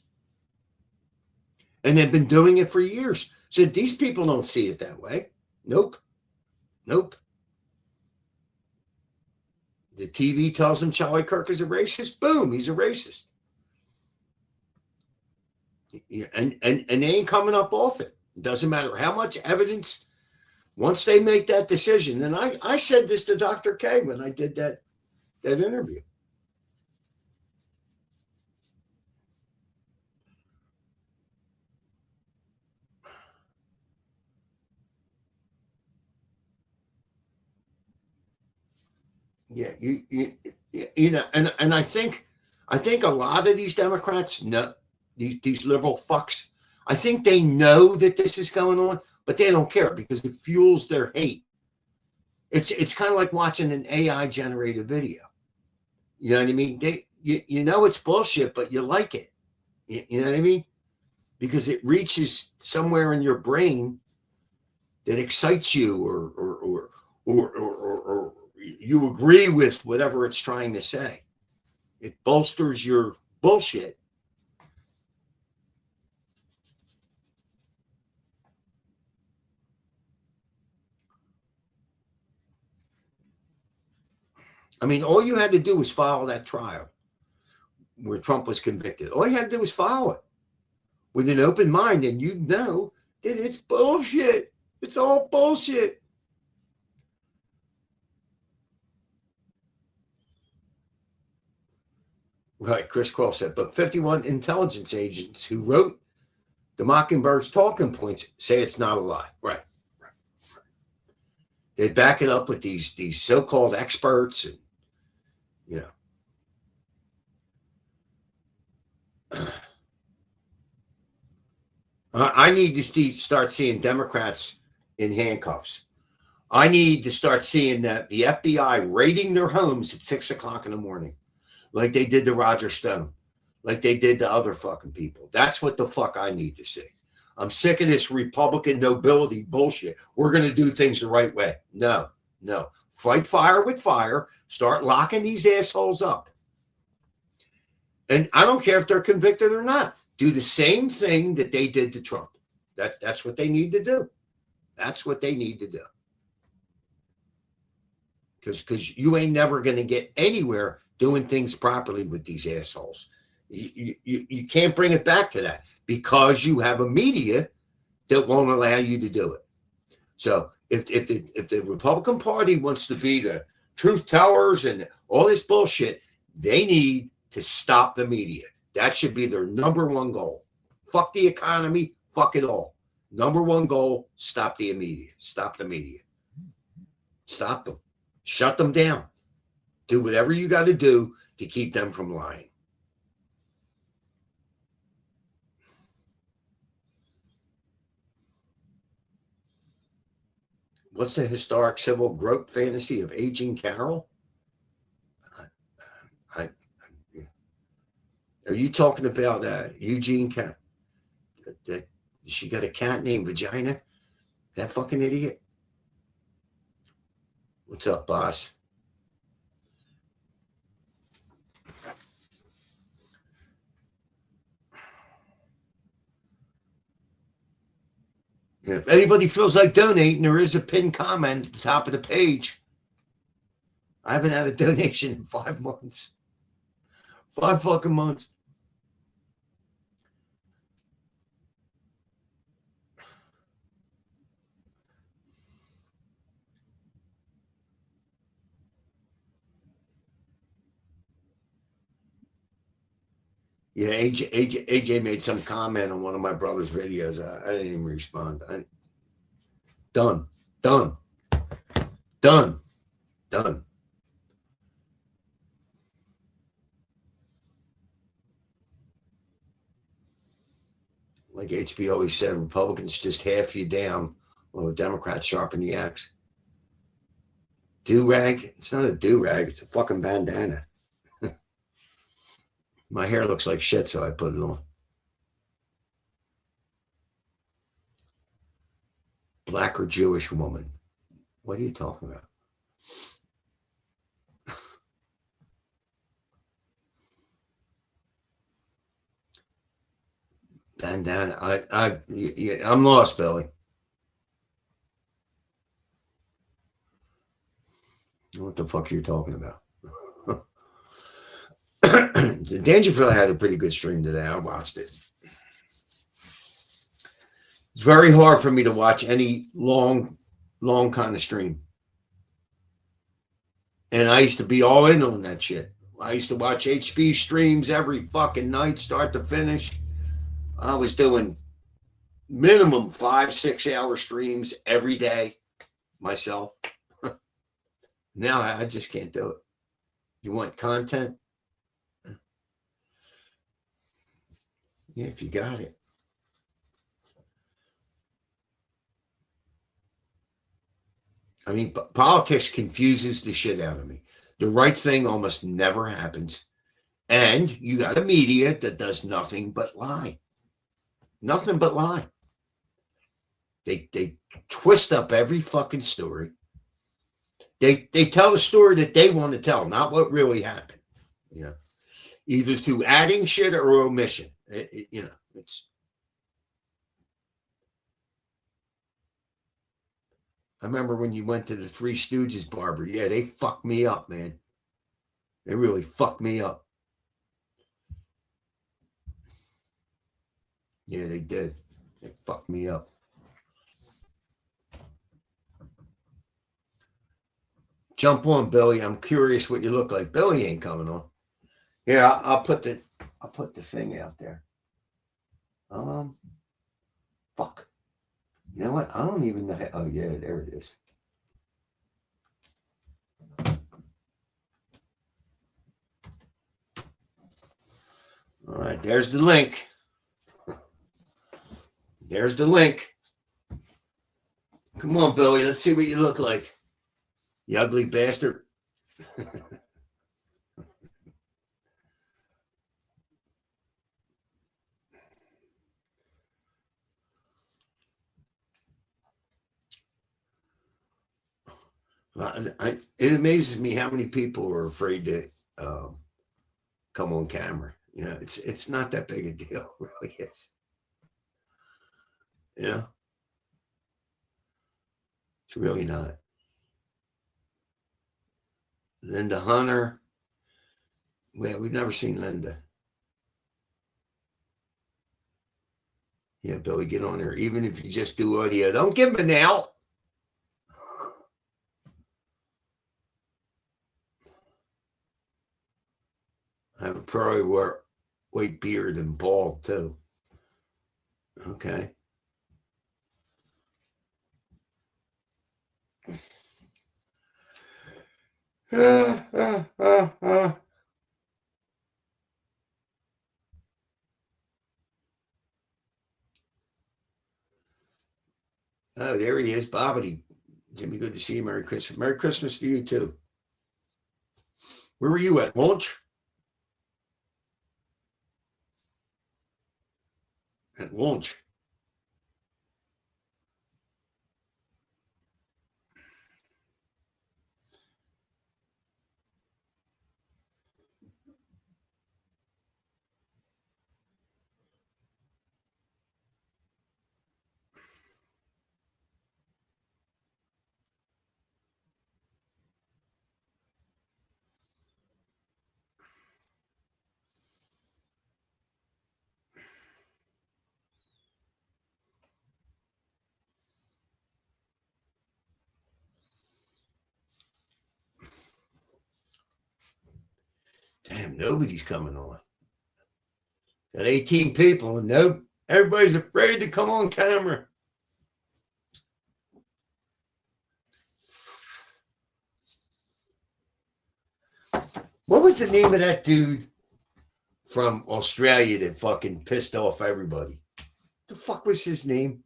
S1: And they've been doing it for years. So these people don't see it that way. Nope. Nope. The TV tells them Charlie Kirk is a racist. Boom, he's a racist. And they ain't coming up off it. It doesn't matter how much evidence. Once they make that decision, and I said this to Dr. K when I did that interview. Yeah, you know, and I think a lot of these Democrats know these liberal fucks. I think they know that this is going on, but they don't care because it fuels their hate. It's kind of like watching an AI generated video. You know what I mean? You know it's bullshit, but you like it. You know what I mean? Because it reaches somewhere in your brain that excites you, or you agree with whatever it's trying to say. It bolsters your bullshit. I mean, all you had to do was follow that trial where Trump was convicted. All you had to do was follow it with an open mind, and you know that it's bullshit. It's all bullshit. Right, Chris Kroll said, but 51 intelligence agents who wrote the Mockingbird's talking points say it's not a lie. Right. They back it up with these so-called experts, and you know. I need to start seeing Democrats in handcuffs. I need to start seeing that the FBI raiding their homes at 6 o'clock in the morning, like they did to Roger Stone, like they did to other fucking people. That's what the fuck I need to see. I'm sick of this Republican nobility bullshit. We're going to do things the right way. No. Fight fire with fire. Start locking these assholes up. And I don't care if they're convicted or not. Do the same thing that they did to Trump. That's what they need to do. That's what they need to do. Because you ain't never going to get anywhere doing things properly with these assholes. You can't bring it back to that because you have a media that won't allow you to do it. So if the Republican Party wants to be the truth tellers and all this bullshit, they need to stop the media. That should be their number one goal. Fuck the economy. Fuck it all. Number one goal, stop the media. Stop the media. Stop them. Shut them down. Do whatever you got to do to keep them from lying. What's the historic civil growth fantasy of aging Carol? I, are you talking about Eugene Carol? That she got a cat named Vagina? That fucking idiot. What's up, boss? If anybody feels like donating, there is a pinned comment at the top of the page. I haven't had a donation in 5 months. 5 fucking months. Yeah, AJ made some comment on one of my brother's videos. I didn't even respond. Done. Like HB always said, Republicans just half you down while the Democrats sharpen the axe. Do-rag? It's not a do-rag. It's a fucking bandana. My hair looks like shit, so I put it on. Black or Jewish woman? What are you talking about? Bandana. I'm lost, Billy. What the fuck are you talking about? Dangerfield had a pretty good stream today. I watched it. It's very hard for me to watch any long kind of stream. And I used to be all in on that shit. I used to watch HB streams every fucking night, start to finish. I was doing minimum 5-6 hour streams every day myself. Now I just can't do it. You want content? Yeah, if you got it. I mean, politics confuses the shit out of me. The right thing almost never happens. And you got a media that does nothing but lie. Nothing but lie. They twist up every fucking story. They tell the story that they want to tell, not what really happened. You know, either through adding shit or omission. You know, it's. I remember when you went to the Three Stooges barber. Yeah, they fucked me up, man. They really fucked me up. Yeah, they did. They fucked me up. Jump on, Billy. I'm curious what you look like. Billy ain't coming on. Yeah, I'll put the thing out there. Fuck. You know what? I don't even know. Oh yeah, there it is. All right, there's the link. There's the link. Come on, Billy. Let's see what you look like. You ugly bastard. It amazes me how many people are afraid to come on camera. You know, it's not that big a deal. It really is. Yeah. It's really not. Linda Hunter. Well, we've never seen Linda. Yeah, Billy, get on there. Even if you just do audio, don't give them an out. I have a probably white beard and bald too. Okay. Oh, there he is, Bobbity. Jimmy, good to see you. Merry Christmas. Merry Christmas to you too. Where were you at lunch? At lunch. Damn, nobody's coming on. Got 18 people and no, everybody's afraid to come on camera. What was the name of that dude from Australia that fucking pissed off everybody? The fuck was his name?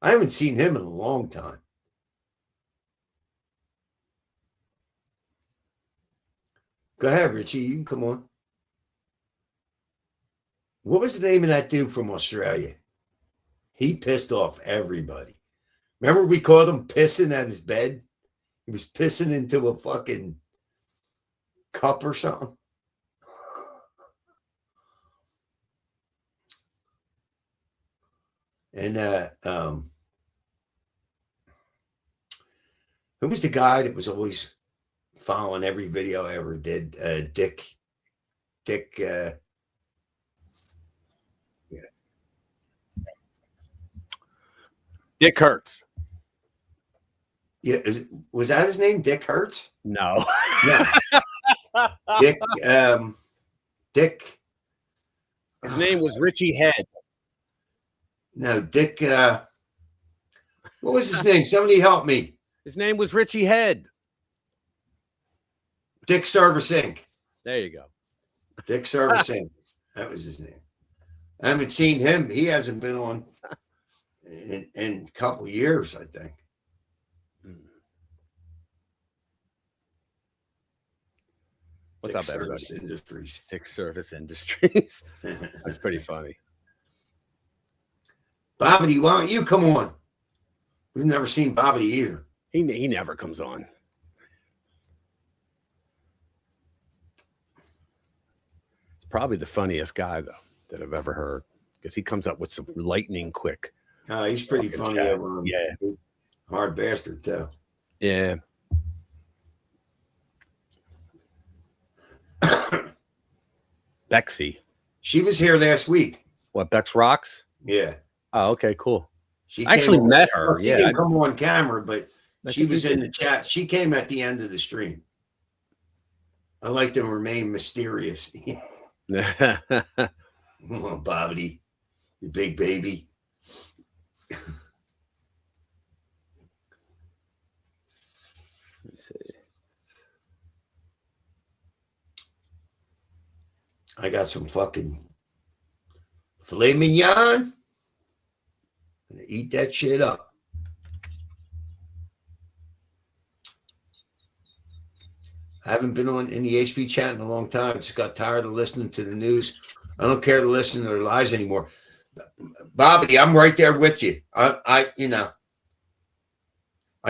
S1: I haven't seen him in a long time. Go ahead, Richie. You can come on. What was the name of that dude from Australia? He pissed off everybody. Remember we called him pissing at his bed? He was pissing into a fucking cup or something. And who was the guy that was always following every video I ever did? Dick. Yeah.
S5: Dick Hertz.
S1: Yeah, was that his name? Dick Hertz?
S5: No.
S1: Yeah. Dick. Dick.
S5: His name was Richie Head.
S1: No, Dick. What was his name? Somebody help me.
S5: His name was Richie Head.
S1: Dick Service Inc.
S5: There you go.
S1: Dick Service Inc. That was his name. I haven't seen him. He hasn't been on in a couple of years, I think.
S5: What's
S1: Dick
S5: up, everybody?
S1: Service Industries.
S5: Dick Service Industries. That's pretty funny.
S1: Bobbity, why don't you come on? We've never seen Bobbity either.
S5: He never comes on. He's probably the funniest guy, though, that I've ever heard, because he comes up with some lightning quick.
S1: He's pretty
S5: fucking
S1: funny.
S5: chat.
S1: Over
S5: Yeah.
S1: Hard bastard, too.
S5: Yeah. Bexy.
S1: She was here last week.
S5: What, Bex Rocks?
S1: Yeah.
S5: Oh, okay, cool.
S1: She
S5: I actually
S1: came on-
S5: met her.
S1: Well, she
S5: Yeah.
S1: didn't come on camera, but
S5: I
S1: she
S5: think
S1: was
S5: you
S1: in
S5: did.
S1: the chat. She came at the end of the stream. I like to remain mysterious. Come on, Bobbity, you big baby.
S5: Let me see.
S1: I got some fucking filet mignon. Gonna eat that shit up. I haven't been on in the HP chat in a long time. I just got tired of listening to the news. I don't care to listen to their lies anymore. Bobby, I'm right there with you. I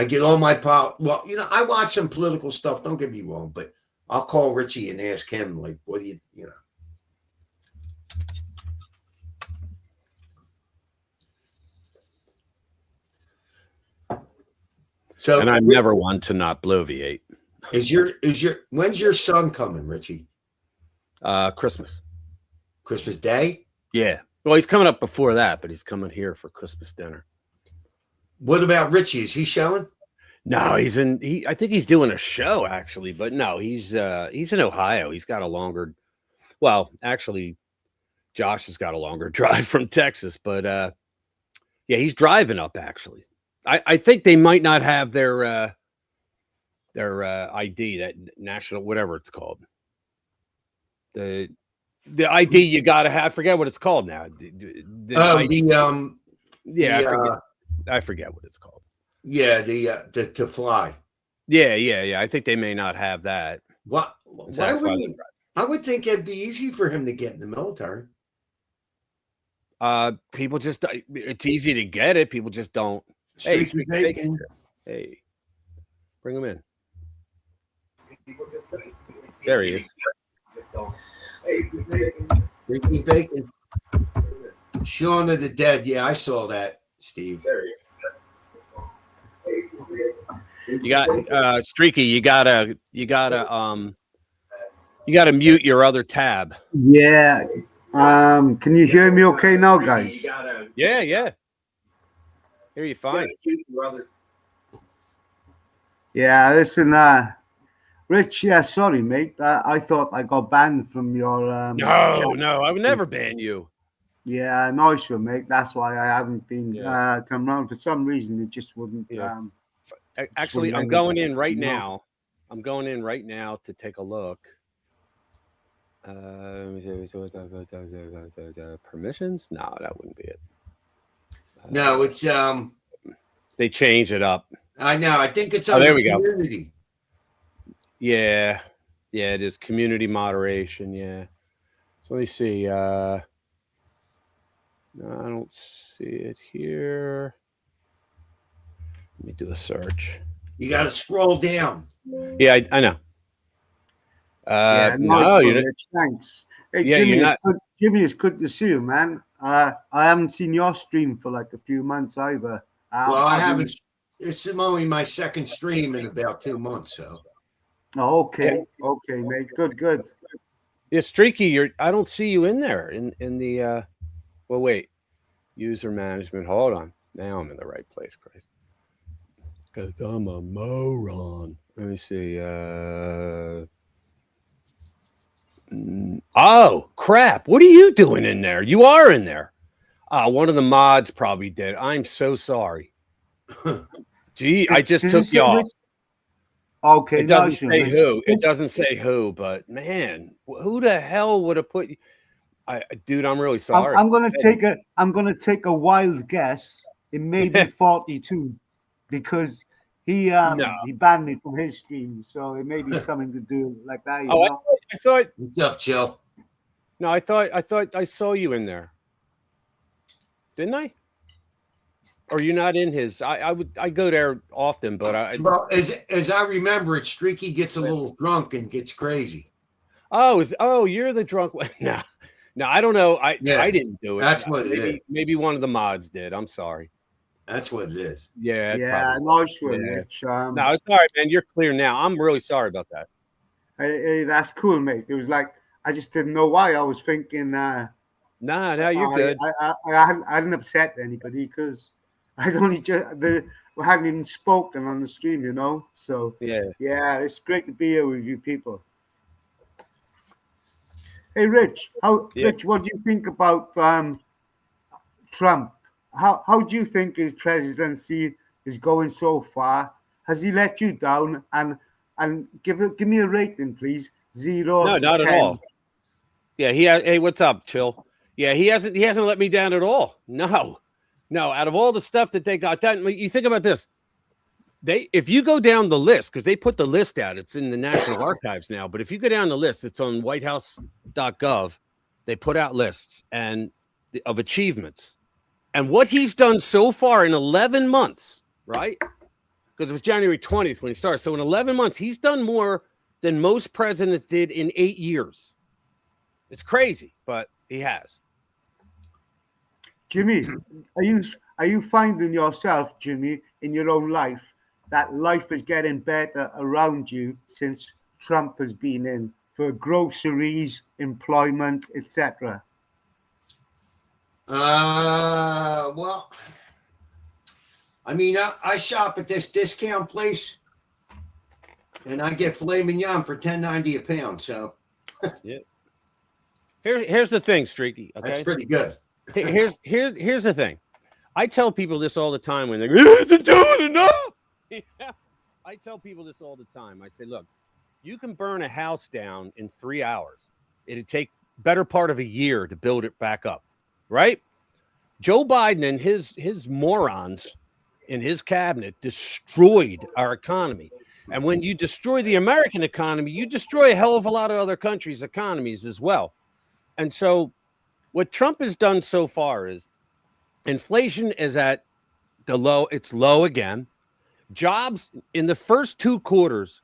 S1: get all my well, I watch some political stuff. Don't get me wrong, but I'll call Richie and ask him, like, what do you know? So,
S5: And I'm never one to not bloviate.
S1: when's your son coming, Richie?
S5: Christmas.
S1: Christmas Day?
S5: Yeah. Well, he's coming up before that, but he's coming here for Christmas dinner.
S1: What about Richie? Is he showing?
S5: No, I think he's doing a show actually, but no, he's in Ohio. He's got a longer, well, actually, Josh has got a longer drive from Texas, but yeah, he's driving up actually. I think they might not have their ID, that national, whatever it's called. The ID you gotta have. I forget what it's called now. I forget what it's called.
S1: Yeah, the to fly.
S5: Yeah. I think they may not have that.
S1: What?
S5: So
S1: Why
S5: that's why
S1: would he? I would think it'd be easy for him to get in the military.
S5: people just it's easy to get it. People just don't. Hey,
S1: Streaky bacon.
S5: hey, bring him in. There he is.
S1: Streaky bacon. Shaun of the Dead. Yeah, I saw that, Steve.
S5: You got Streaky. You gotta mute your other tab.
S6: Yeah. Can you hear me okay now, guys?
S5: Yeah. Hear you fine.
S6: Yeah, listen, Rich, yeah, sorry, mate. I thought I got banned from your
S5: No, I would never ban you.
S6: Yeah, nice one, mate. That's why I haven't been
S5: Yeah.
S6: come around. For some reason it just wouldn't
S5: Yeah. Actually, I'm going in right now. I'm going in right now to take a look. Permissions? No, that wouldn't be it.
S1: No, it's
S5: They change it up.
S1: I know. I think it's
S5: Oh,
S1: on
S5: there
S1: the
S5: we go.
S1: community.
S5: Yeah, it is community moderation. Yeah. So let me see. No, I don't see it here. Let me do a search.
S1: You got to scroll down.
S5: Yeah, I know.
S6: yeah,
S5: No,
S6: nice one,
S5: you're not.
S6: Rich. Thanks. Hey,
S5: Yeah,
S6: Jimmy,
S5: you're
S6: it's
S5: not.
S6: good. Jimmy, it's good to see you, man. I haven't seen your stream for like a few months either.
S1: Well, I haven't. It's only my second stream in about 2 months. So
S6: Oh, okay, mate. Good.
S5: Yeah, Streaky, I don't see you in there in the well, wait. User management. Hold on. Now I'm in the right place, Chris. Because I'm a moron. Let me see. Oh, crap. What are you doing in there? You are in there. One of the mods probably did. I'm so sorry. Gee, I just
S6: Does
S5: took
S6: it say
S5: you off.
S6: Rich? Okay,
S5: It doesn't
S6: nice one,
S5: say
S6: Rich.
S5: who. It doesn't say who, but man, who the hell would have put you? Dude, I'm really sorry.
S6: I'm gonna take a wild guess. It may be 42 because he banned me from his stream, so it may be something to do like that. You
S5: Oh,
S6: know?
S5: I thought.
S1: what's up, Chill?
S5: No, I thought I saw you in there. Didn't I? Or you're not in his? I go there often, but
S1: Well, as I remember it, Streaky gets a little drunk and gets crazy.
S5: you're the drunk one. No, I don't know. I didn't do it.
S1: That's what it is.
S5: Maybe one of the mods did. I'm sorry.
S1: That's what it is.
S5: Yeah.
S6: Yeah,
S5: probably.
S6: nice one,
S5: Yeah.
S6: Rich.
S5: No, it's all right, man. You're clear now. I'm really sorry about that.
S6: Hey, that's cool, mate. It was like I just didn't know why. I was thinking.
S5: No, you're good.
S6: I hadn't upset anybody because I'd only we hadn't even spoken on the stream, you know. So
S5: Yeah.
S6: it's great to be here with you people. Hey, Rich, Rich, what do you think about Trump? How do you think his presidency is going so far? Has he let you down? And give me a rating, please. 0
S5: No,
S6: to
S5: not
S6: 10.
S5: at all. Yeah, hey, what's up, Chill? Yeah, he hasn't let me down at all. No. Out of all the stuff that they got done, you think about this. If you go down the list, because they put the list out, it's in the National Archives now. But if you go down the list, it's on whitehouse.gov. They put out lists of achievements. And what he's done so far in 11 months, right? Because it was January 20th when he started. So in 11 months, he's done more than most presidents did in 8 years. It's crazy, but he has.
S6: Jimmy, are you finding yourself, Jimmy, in your own life, that life is getting better around you since Trump has been in for groceries, employment, etc.?
S1: Well, I mean, I shop at this discount place, and I get filet mignon for $10.90 a pound. So,
S5: yeah. Here's the thing, Streaky. Okay,
S1: that's pretty good.
S5: Here's the thing. I tell people this all the time when they go, "It isn't doing enough." Yeah. I tell people this all the time. I say, look, you can burn a house down in 3 hours. It'd take better part of a year to build it back up, right? Joe Biden and his morons in his cabinet destroyed our economy. And when you destroy the American economy, you destroy a hell of a lot of other countries' economies as well. And so what Trump has done so far is inflation is at the low. It's low again. Jobs in the first 2 quarters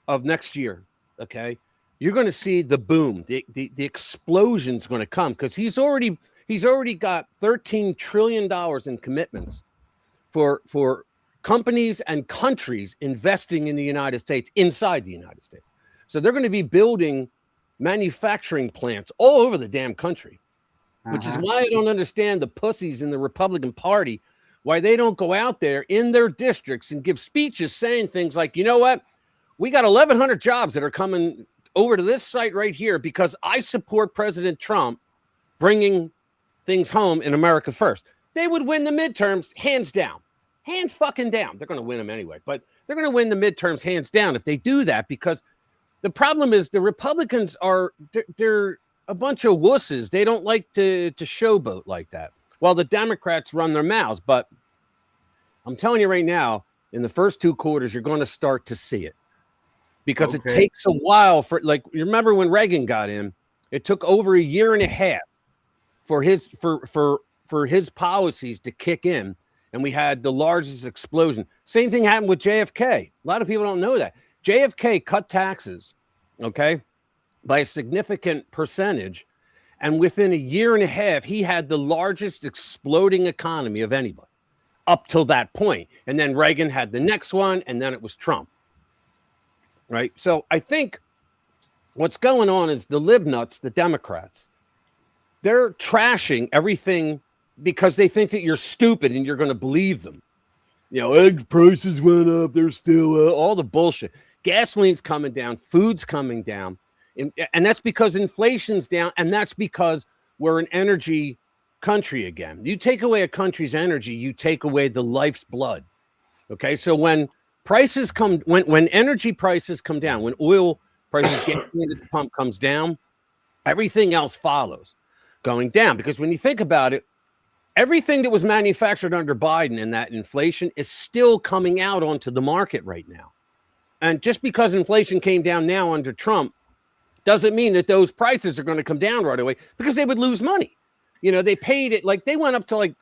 S5: of next year, okay, you're going to see the boom. The explosion's going to come because he's already got $13 trillion in commitments for companies and countries investing in the United States, inside the United States. So they're going to be building manufacturing plants all over the damn country, which is why I don't understand the pussies in the Republican Party, why they don't go out there in their districts and give speeches saying things like, you know what, we got 1,100 jobs that are coming over to this site right here because I support President Trump bringing things home in America first. They would win the midterms hands down. Hands fucking down. They're going to win them anyway, but they're going to win the midterms hands down if they do that, because the problem is the Republicans they're a bunch of wusses. They don't like to showboat like that, while the Democrats run their mouths. But I'm telling you right now, in the first 2 quarters, you're going to start to see it, because it takes a while for, like, you remember when Reagan got in, it took over a year and a half for his policies to kick in. And we had the largest explosion. Same thing happened with JFK. A lot of people don't know that. JFK cut taxes, okay, by a significant percentage. And within a year and a half, he had the largest exploding economy of anybody up till that point. And then Reagan had the next one, and then it was Trump, right? So I think what's going on is the libnuts, the Democrats, they're trashing everything because they think that you're stupid and you're going to believe them. You know, egg prices went up. They're still all the bullshit. Gasoline's coming down. Food's coming down. And that's because inflation's down. And that's because we're an energy country again. You take away a country's energy, you take away the life's blood. Okay. So when prices come, when energy prices come down, when oil prices get at the pump comes down, everything else follows going down. Because when you think about it, everything that was manufactured under Biden and that inflation is still coming out onto the market right now. And just because inflation came down now under Trump doesn't mean that those prices are going to come down right away, because they would lose money. You know, they paid it, like, they went up to, like,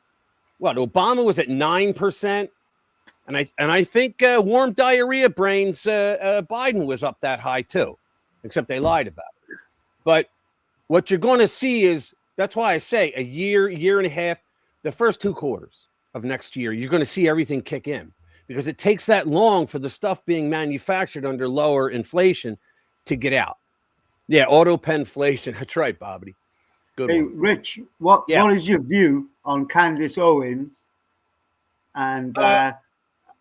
S5: what, Obama was at 9%. And I think warm diarrhea brains, Biden was up that high too, except they lied about it. But what you're going to see is, that's why I say a year and a half, the first 2 quarters of next year, you're going to see everything kick in, because it takes that long for the stuff being manufactured under lower inflation to get out. Yeah, auto-penflation. That's right, Bobby. Good
S6: Hey,
S5: one.
S6: Rich, what is your view on Candace Owens and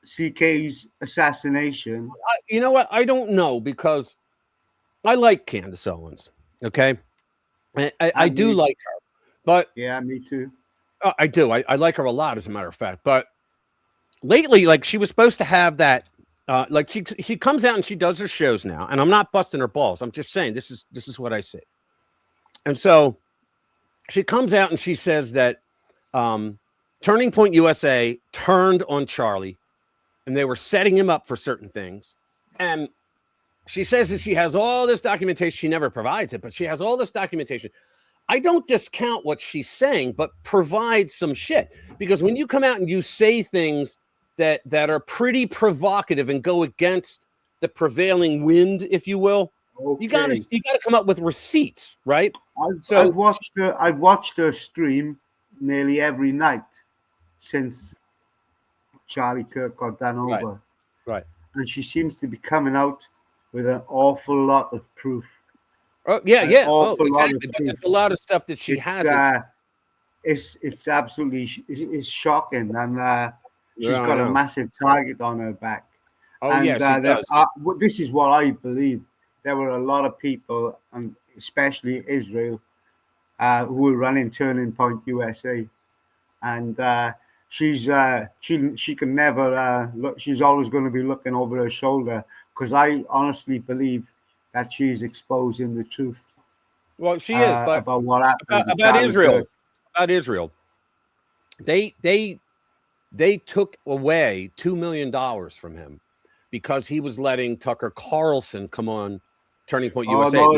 S6: CK's assassination?
S5: You know what? I don't know, because I like Candace Owens, okay? I do like her, but...
S6: Yeah, me too.
S5: I do. I like her a lot, as a matter of fact. But lately, like, she was supposed to have that, like, she comes out and she does her shows now, and I'm not busting her balls. I'm just saying this is what I see. And so she comes out and she says that Turning Point USA turned on Charlie, and they were setting him up for certain things. And she says that she has all this documentation. She never provides it, but she has all this documentation. I don't discount what she's saying, but provide some shit. Because when you come out and you say things that are pretty provocative and go against the prevailing wind, if you will, you gotta come up with receipts, right?
S6: I've watched her stream nearly every night since Charlie Kirk got done over.
S5: Right.
S6: And she seems to be coming out with an awful lot of proof.
S5: Oh, yeah. Oh, exactly. But there's a lot of stuff that she hasn't.
S6: It's absolutely shocking, and she's got a massive target on her back.
S5: Oh, and, yeah, she does.
S6: This is what I believe. There were a lot of people, and especially Israel, who were running Turning Point USA, and she can never look. She's always going to be looking over her shoulder, because I honestly believe that she's exposing the truth.
S5: Well, she is, but
S6: about what happened
S5: about Israel. About Israel, they they took away $2 million from him because he was letting Tucker Carlson come on Turning Point
S6: Oh
S5: USA.
S6: no,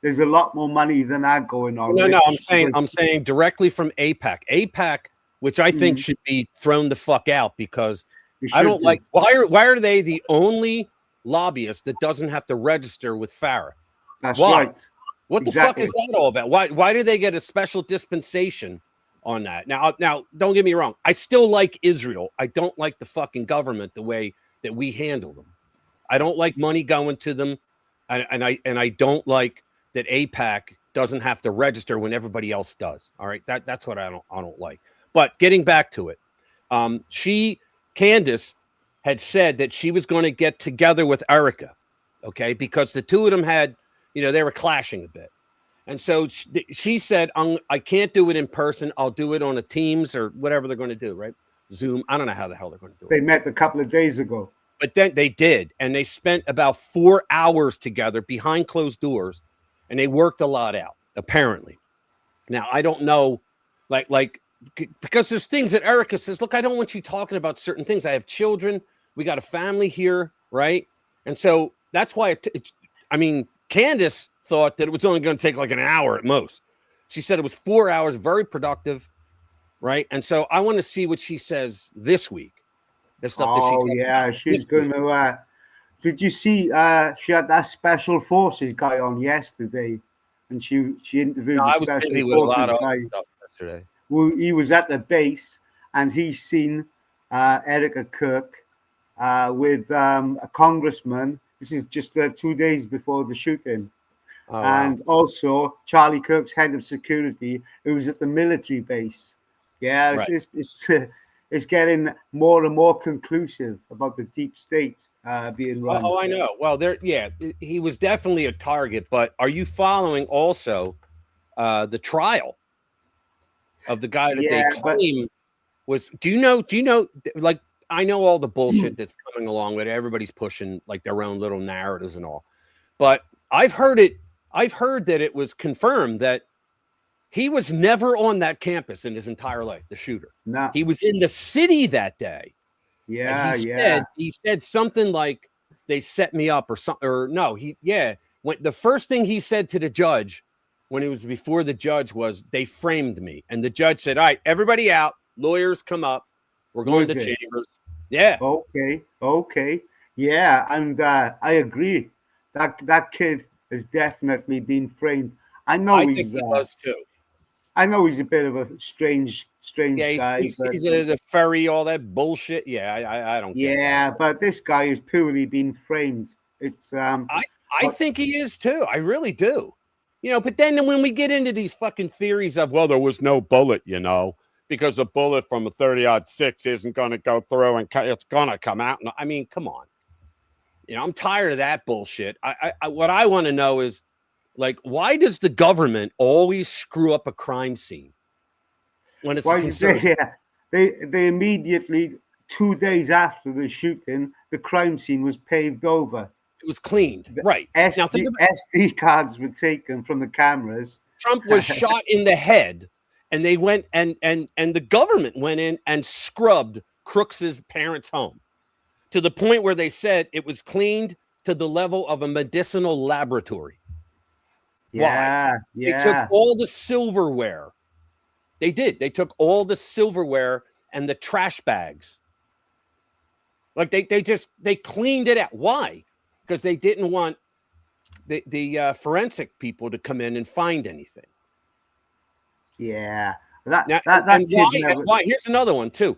S6: there's a lot more money than that going on.
S5: No,
S6: Rich,
S5: I'm saying directly from APAC. APAC, which I think should be thrown the fuck out because I don't like why are they the only lobbyist that doesn't have to register with FARA?
S6: That's
S5: Why?
S6: right.
S5: What the fuck is that all about? Why do they get a special dispensation on that? Now, don't get me wrong. I still like Israel. I don't like the fucking government the way that we handle them. I don't like money going to them, and I don't like that APAC doesn't have to register when everybody else does. All right, that's what I don't like. But getting back to it, Candace had said that she was going to get together with Erica, okay, because the two of them had, they were clashing a bit. And so she said, I can't do it in person. I'll do it on a Teams or whatever they're going to do, right? Zoom. I don't know how the hell they're going to do it.
S6: They met a couple of days ago.
S5: But then they did. And they spent about 4 hours together behind closed doors. And they worked a lot out, apparently. Now, I don't know, because there's things that Erica says, look, I don't want you talking about certain things. I have children. We got a family here, right? And so that's why Candace thought that it was only going to take like an hour at most. She said it was 4 hours, very productive, right? And so I want to see what she says this week. The stuff
S6: she's going to. Did you see? She had that special forces guy on yesterday, and she interviewed the special forces guy
S5: yesterday.
S6: Well, he was at the base, and he's seen Erica Kirk with a congressman. This is just 2 days before the shooting. And also Charlie Kirk's head of security, who was at the military base. Yeah, right. It's getting more and more conclusive about the deep state being run.
S5: Oh, I know. Well, he was definitely a target. But are you following also the trial of the guy that they claim was? Do you know? Like, I know all the bullshit that's coming along with it. Everybody's pushing like their own little narratives and all, but I've heard that it was confirmed that he was never on that campus in his entire life, the shooter.
S6: No.
S5: He was in the city that day.
S6: Yeah,
S5: he said something like they set me up or something, or no, when the first thing he said to the judge when he was before the judge was they framed me. And the judge said, all right, everybody out, lawyers come up. We're going to chambers. Yeah.
S6: Okay. Yeah, and I agree. That kid has definitely been framed. I think
S5: he was too.
S6: I know he's a bit of a strange guy.
S5: He's the ferry, all that bullshit. Yeah, I don't get that.
S6: But this guy has purely been framed. It's
S5: I think he is too. I really do. But then when we get into these fucking theories of, well, there was no bullet, because a bullet from a 30-06 isn't going to go through and it's going to come out. I mean, come on. I'm tired of that bullshit. What I want to know is, like, why does the government always screw up a crime scene when it's a concern?
S6: They immediately, 2 days after the shooting, the crime scene was paved over.
S5: It was cleaned, right?
S6: SD cards were taken from the cameras.
S5: Trump was shot in the head, and they went and the government went in and scrubbed Crooks's parents' home to the point where they said it was cleaned to the level of a medicinal laboratory.
S6: Yeah.
S5: They took all the silverware. They did. They took all the silverware and the trash bags. Like they cleaned it out. Why? Because they didn't want the forensic people to come in and find anything.
S6: Yeah.
S5: Why? Here's another one too.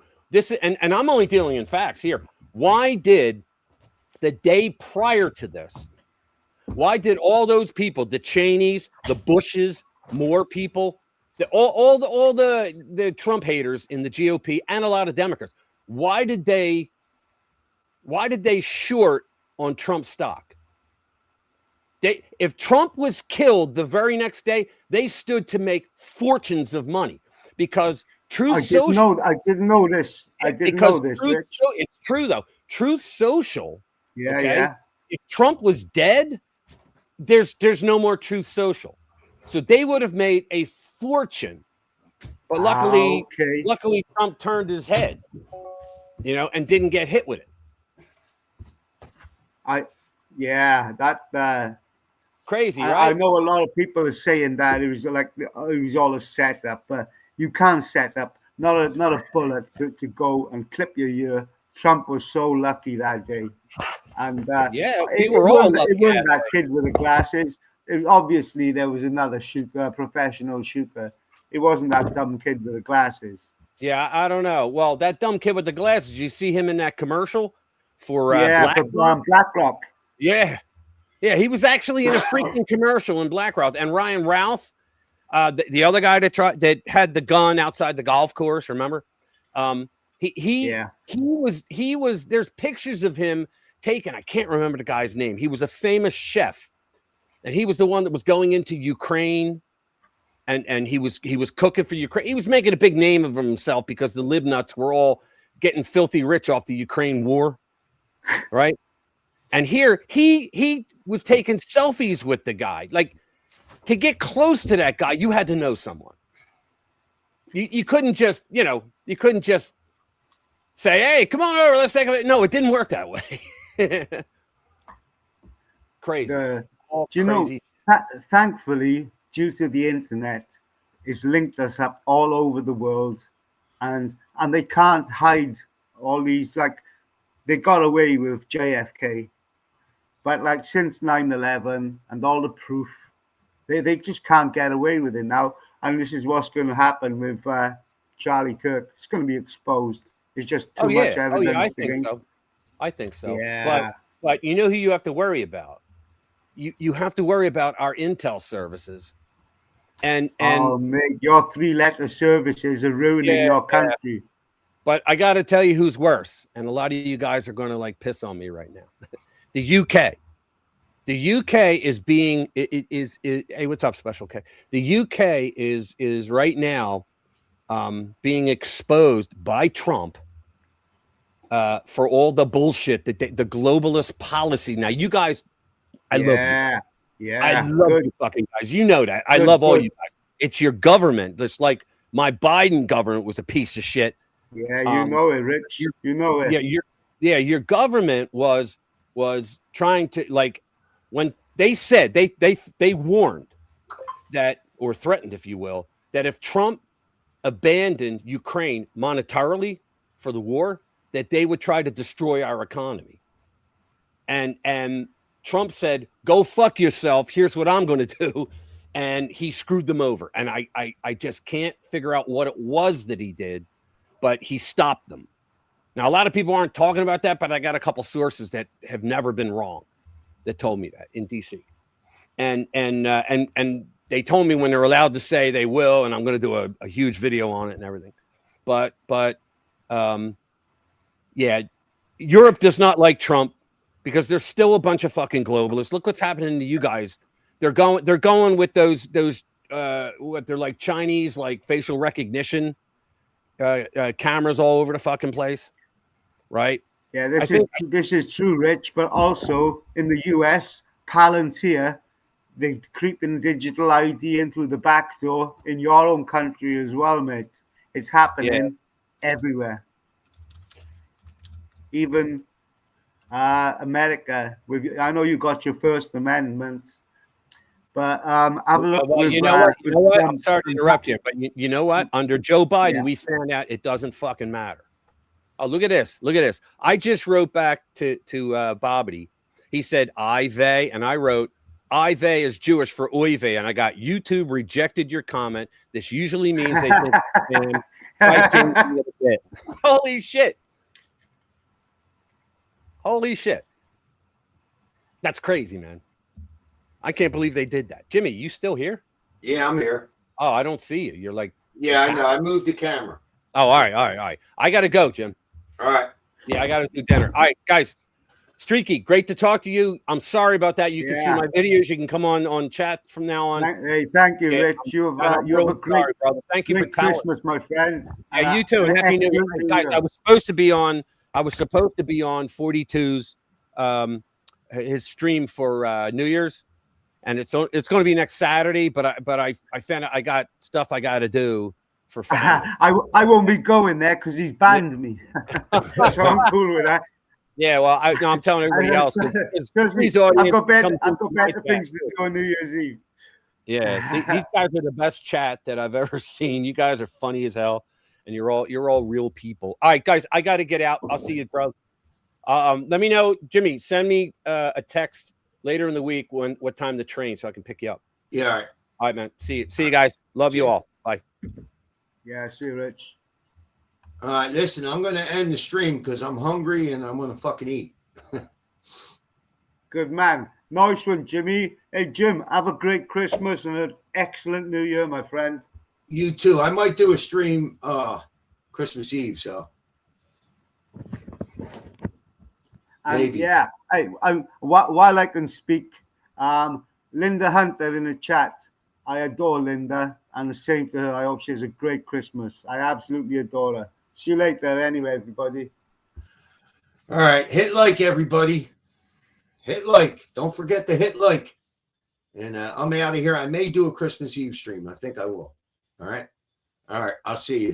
S5: And I'm only dealing in facts here. Why did the day prior to this? Why did all those people, the Cheneys, the Bushes, more people, all the Trump haters in the GOP and a lot of Democrats, why did they short on Trump stock? If Trump was killed the very next day, they stood to make fortunes of money because Truth Social.
S6: I didn't know this. Rich.
S5: It's true though. Truth Social.
S6: Yeah.
S5: If Trump was dead, there's no more Truth Social. So they would have made a fortune But luckily,
S6: okay.
S5: luckily Trump turned his head, you know, and didn't get hit with it. Crazy, right?
S6: I know a lot of people are saying that it was like it was all a setup, but you can't set up not a bullet to go and clip your ear. Trump was so lucky that day, and
S5: Yeah, we were all lucky.
S6: It wasn't that kid with the glasses. Obviously, there was another shooter, a professional shooter. It wasn't that dumb kid with the glasses.
S5: Yeah, I don't know. Well, that dumb kid with the glasses, you see him in that commercial for
S6: BlackRock.
S5: Yeah. Yeah, he was actually in a freaking commercial in BlackRock. And Ryan Routh, the other guy that had the gun outside the golf course, remember? He was there's pictures of him taken. I can't remember the guy's name. He was a famous chef. And he was the one that was going into Ukraine. And he was cooking for Ukraine. He was making a big name of himself because the libnuts were all getting filthy rich off the Ukraine war, right? And here he was taking selfies with the guy. Like, to get close to that guy, you had to know someone. You couldn't just, you couldn't just say, "Hey, come on over, let's take a." No, it didn't work that way. Crazy.
S6: Do you know? Thankfully, due to the internet, it's linked us up all over the world, and they can't hide all these. Like, they got away with JFK, but like since 9/11 and all the proof, they just can't get away with it now. And this is what's going to happen with Charlie Kirk. It's going to be exposed. There's just too much evidence against.
S5: I think so.
S6: Yeah.
S5: But you know who you have to worry about? You have to worry about our intel services. And
S6: oh, mate, your 3-letter services are ruining your country.
S5: Yeah. But I got to tell you who's worse, and a lot of you guys are going to like piss on me right now. The UK. The UK is being hey, what's up, Special K? The UK is right now being exposed by Trump for all the bullshit that the globalist policy. Now, you guys, I love you.
S6: Yeah,
S5: I love you fucking guys. You know that. I love all you guys. It's your government. It's like my Biden government was a piece of shit.
S6: Yeah, you know it, Rich. You know it.
S5: Yeah, your government was trying to, like, when they said they warned that, or threatened, if you will, that if Trump abandoned Ukraine monetarily for the war, that they would try to destroy our economy. And Trump said, "Go fuck yourself. Here's what I'm going to do." And he screwed them over. And I just can't figure out what it was that he did, but he stopped them. Now, a lot of people aren't talking about that, but I got a couple sources that have never been wrong that told me that in DC. And they told me when they're allowed to say they will, and I'm going to do a huge video on it and everything. But yeah, Europe does not like Trump because there's still a bunch of fucking globalists. Look what's happening to you guys. They're going with those what they're like Chinese, like facial recognition cameras all over the fucking place, right?
S6: Yeah, this is true, Rich. But also in the US, Palantir, they creeping digital ID in through the back door in your own country as well, mate. It's happening everywhere. Even America. I know you got your First Amendment, but have a look.
S5: Well, you know what? I'm sorry to interrupt you, but you know what? Under Joe Biden, we found out it doesn't fucking matter. Oh, look at this. Look at this. I just wrote back to Bobbity. He said, I, they, and I wrote, I, they is Jewish for oive, and I got YouTube rejected your comment. This usually means they think Holy shit. Holy shit. That's crazy, man. I can't believe they did that. Jimmy, you still here?
S1: Yeah, I'm here.
S5: Oh, I don't see you. You're like...
S1: Yeah, I know. I moved the camera.
S5: Oh, all right. I got to go, Jim.
S1: All right.
S5: Yeah, I got to do dinner. All right, guys. Streaky, great to talk to you. I'm sorry about that. You can see my videos. You can come on chat from now on.
S6: Hey, thank you, Rich. You have a great,
S5: brother. Thank you for
S6: Christmas, my friend.
S5: Yeah, you too. And Happy New Year, guys. I was supposed to be on 42's his stream for New Year's, and it's going to be next Saturday. But I found out I got stuff I got to do, for family.
S6: I won't be going there because he's banned me. So I'm cool with that.
S5: Yeah, well, I'm telling everybody else.
S6: Trust me,
S5: these audience
S6: I've got better
S5: come through my chat.
S6: things to do on New Year's Eve.
S5: Yeah, these guys are the best chat that I've ever seen. You guys are funny as hell, and you're all real people. All right, guys, I got to get out. I'll see you, bro. Let me know, Jimmy. Send me a text later in the week what time the train, so I can pick you up.
S1: Yeah. All right.
S5: All right, man. See you guys. Love you all. Bye.
S6: Yeah, see you, Rich.
S1: All right. Listen, I'm going to end the stream because I'm hungry and I'm going to fucking eat.
S6: Good man. Nice one, Jimmy. Hey, Jim, have a great Christmas and an excellent New Year, my friend.
S1: You too. I might do a stream Christmas Eve, so.
S6: And
S1: Maybe.
S6: yeah, while I can speak, Linda Hunter in the chat. I adore Linda, and the same to her. I hope she has a great Christmas. I absolutely adore her. See you later, anyway, everybody.
S1: All right. Hit like, everybody. Hit like. Don't forget to hit like. And I'm out of here. I may do a Christmas Eve stream. I think I will. All right. All right. I'll see you.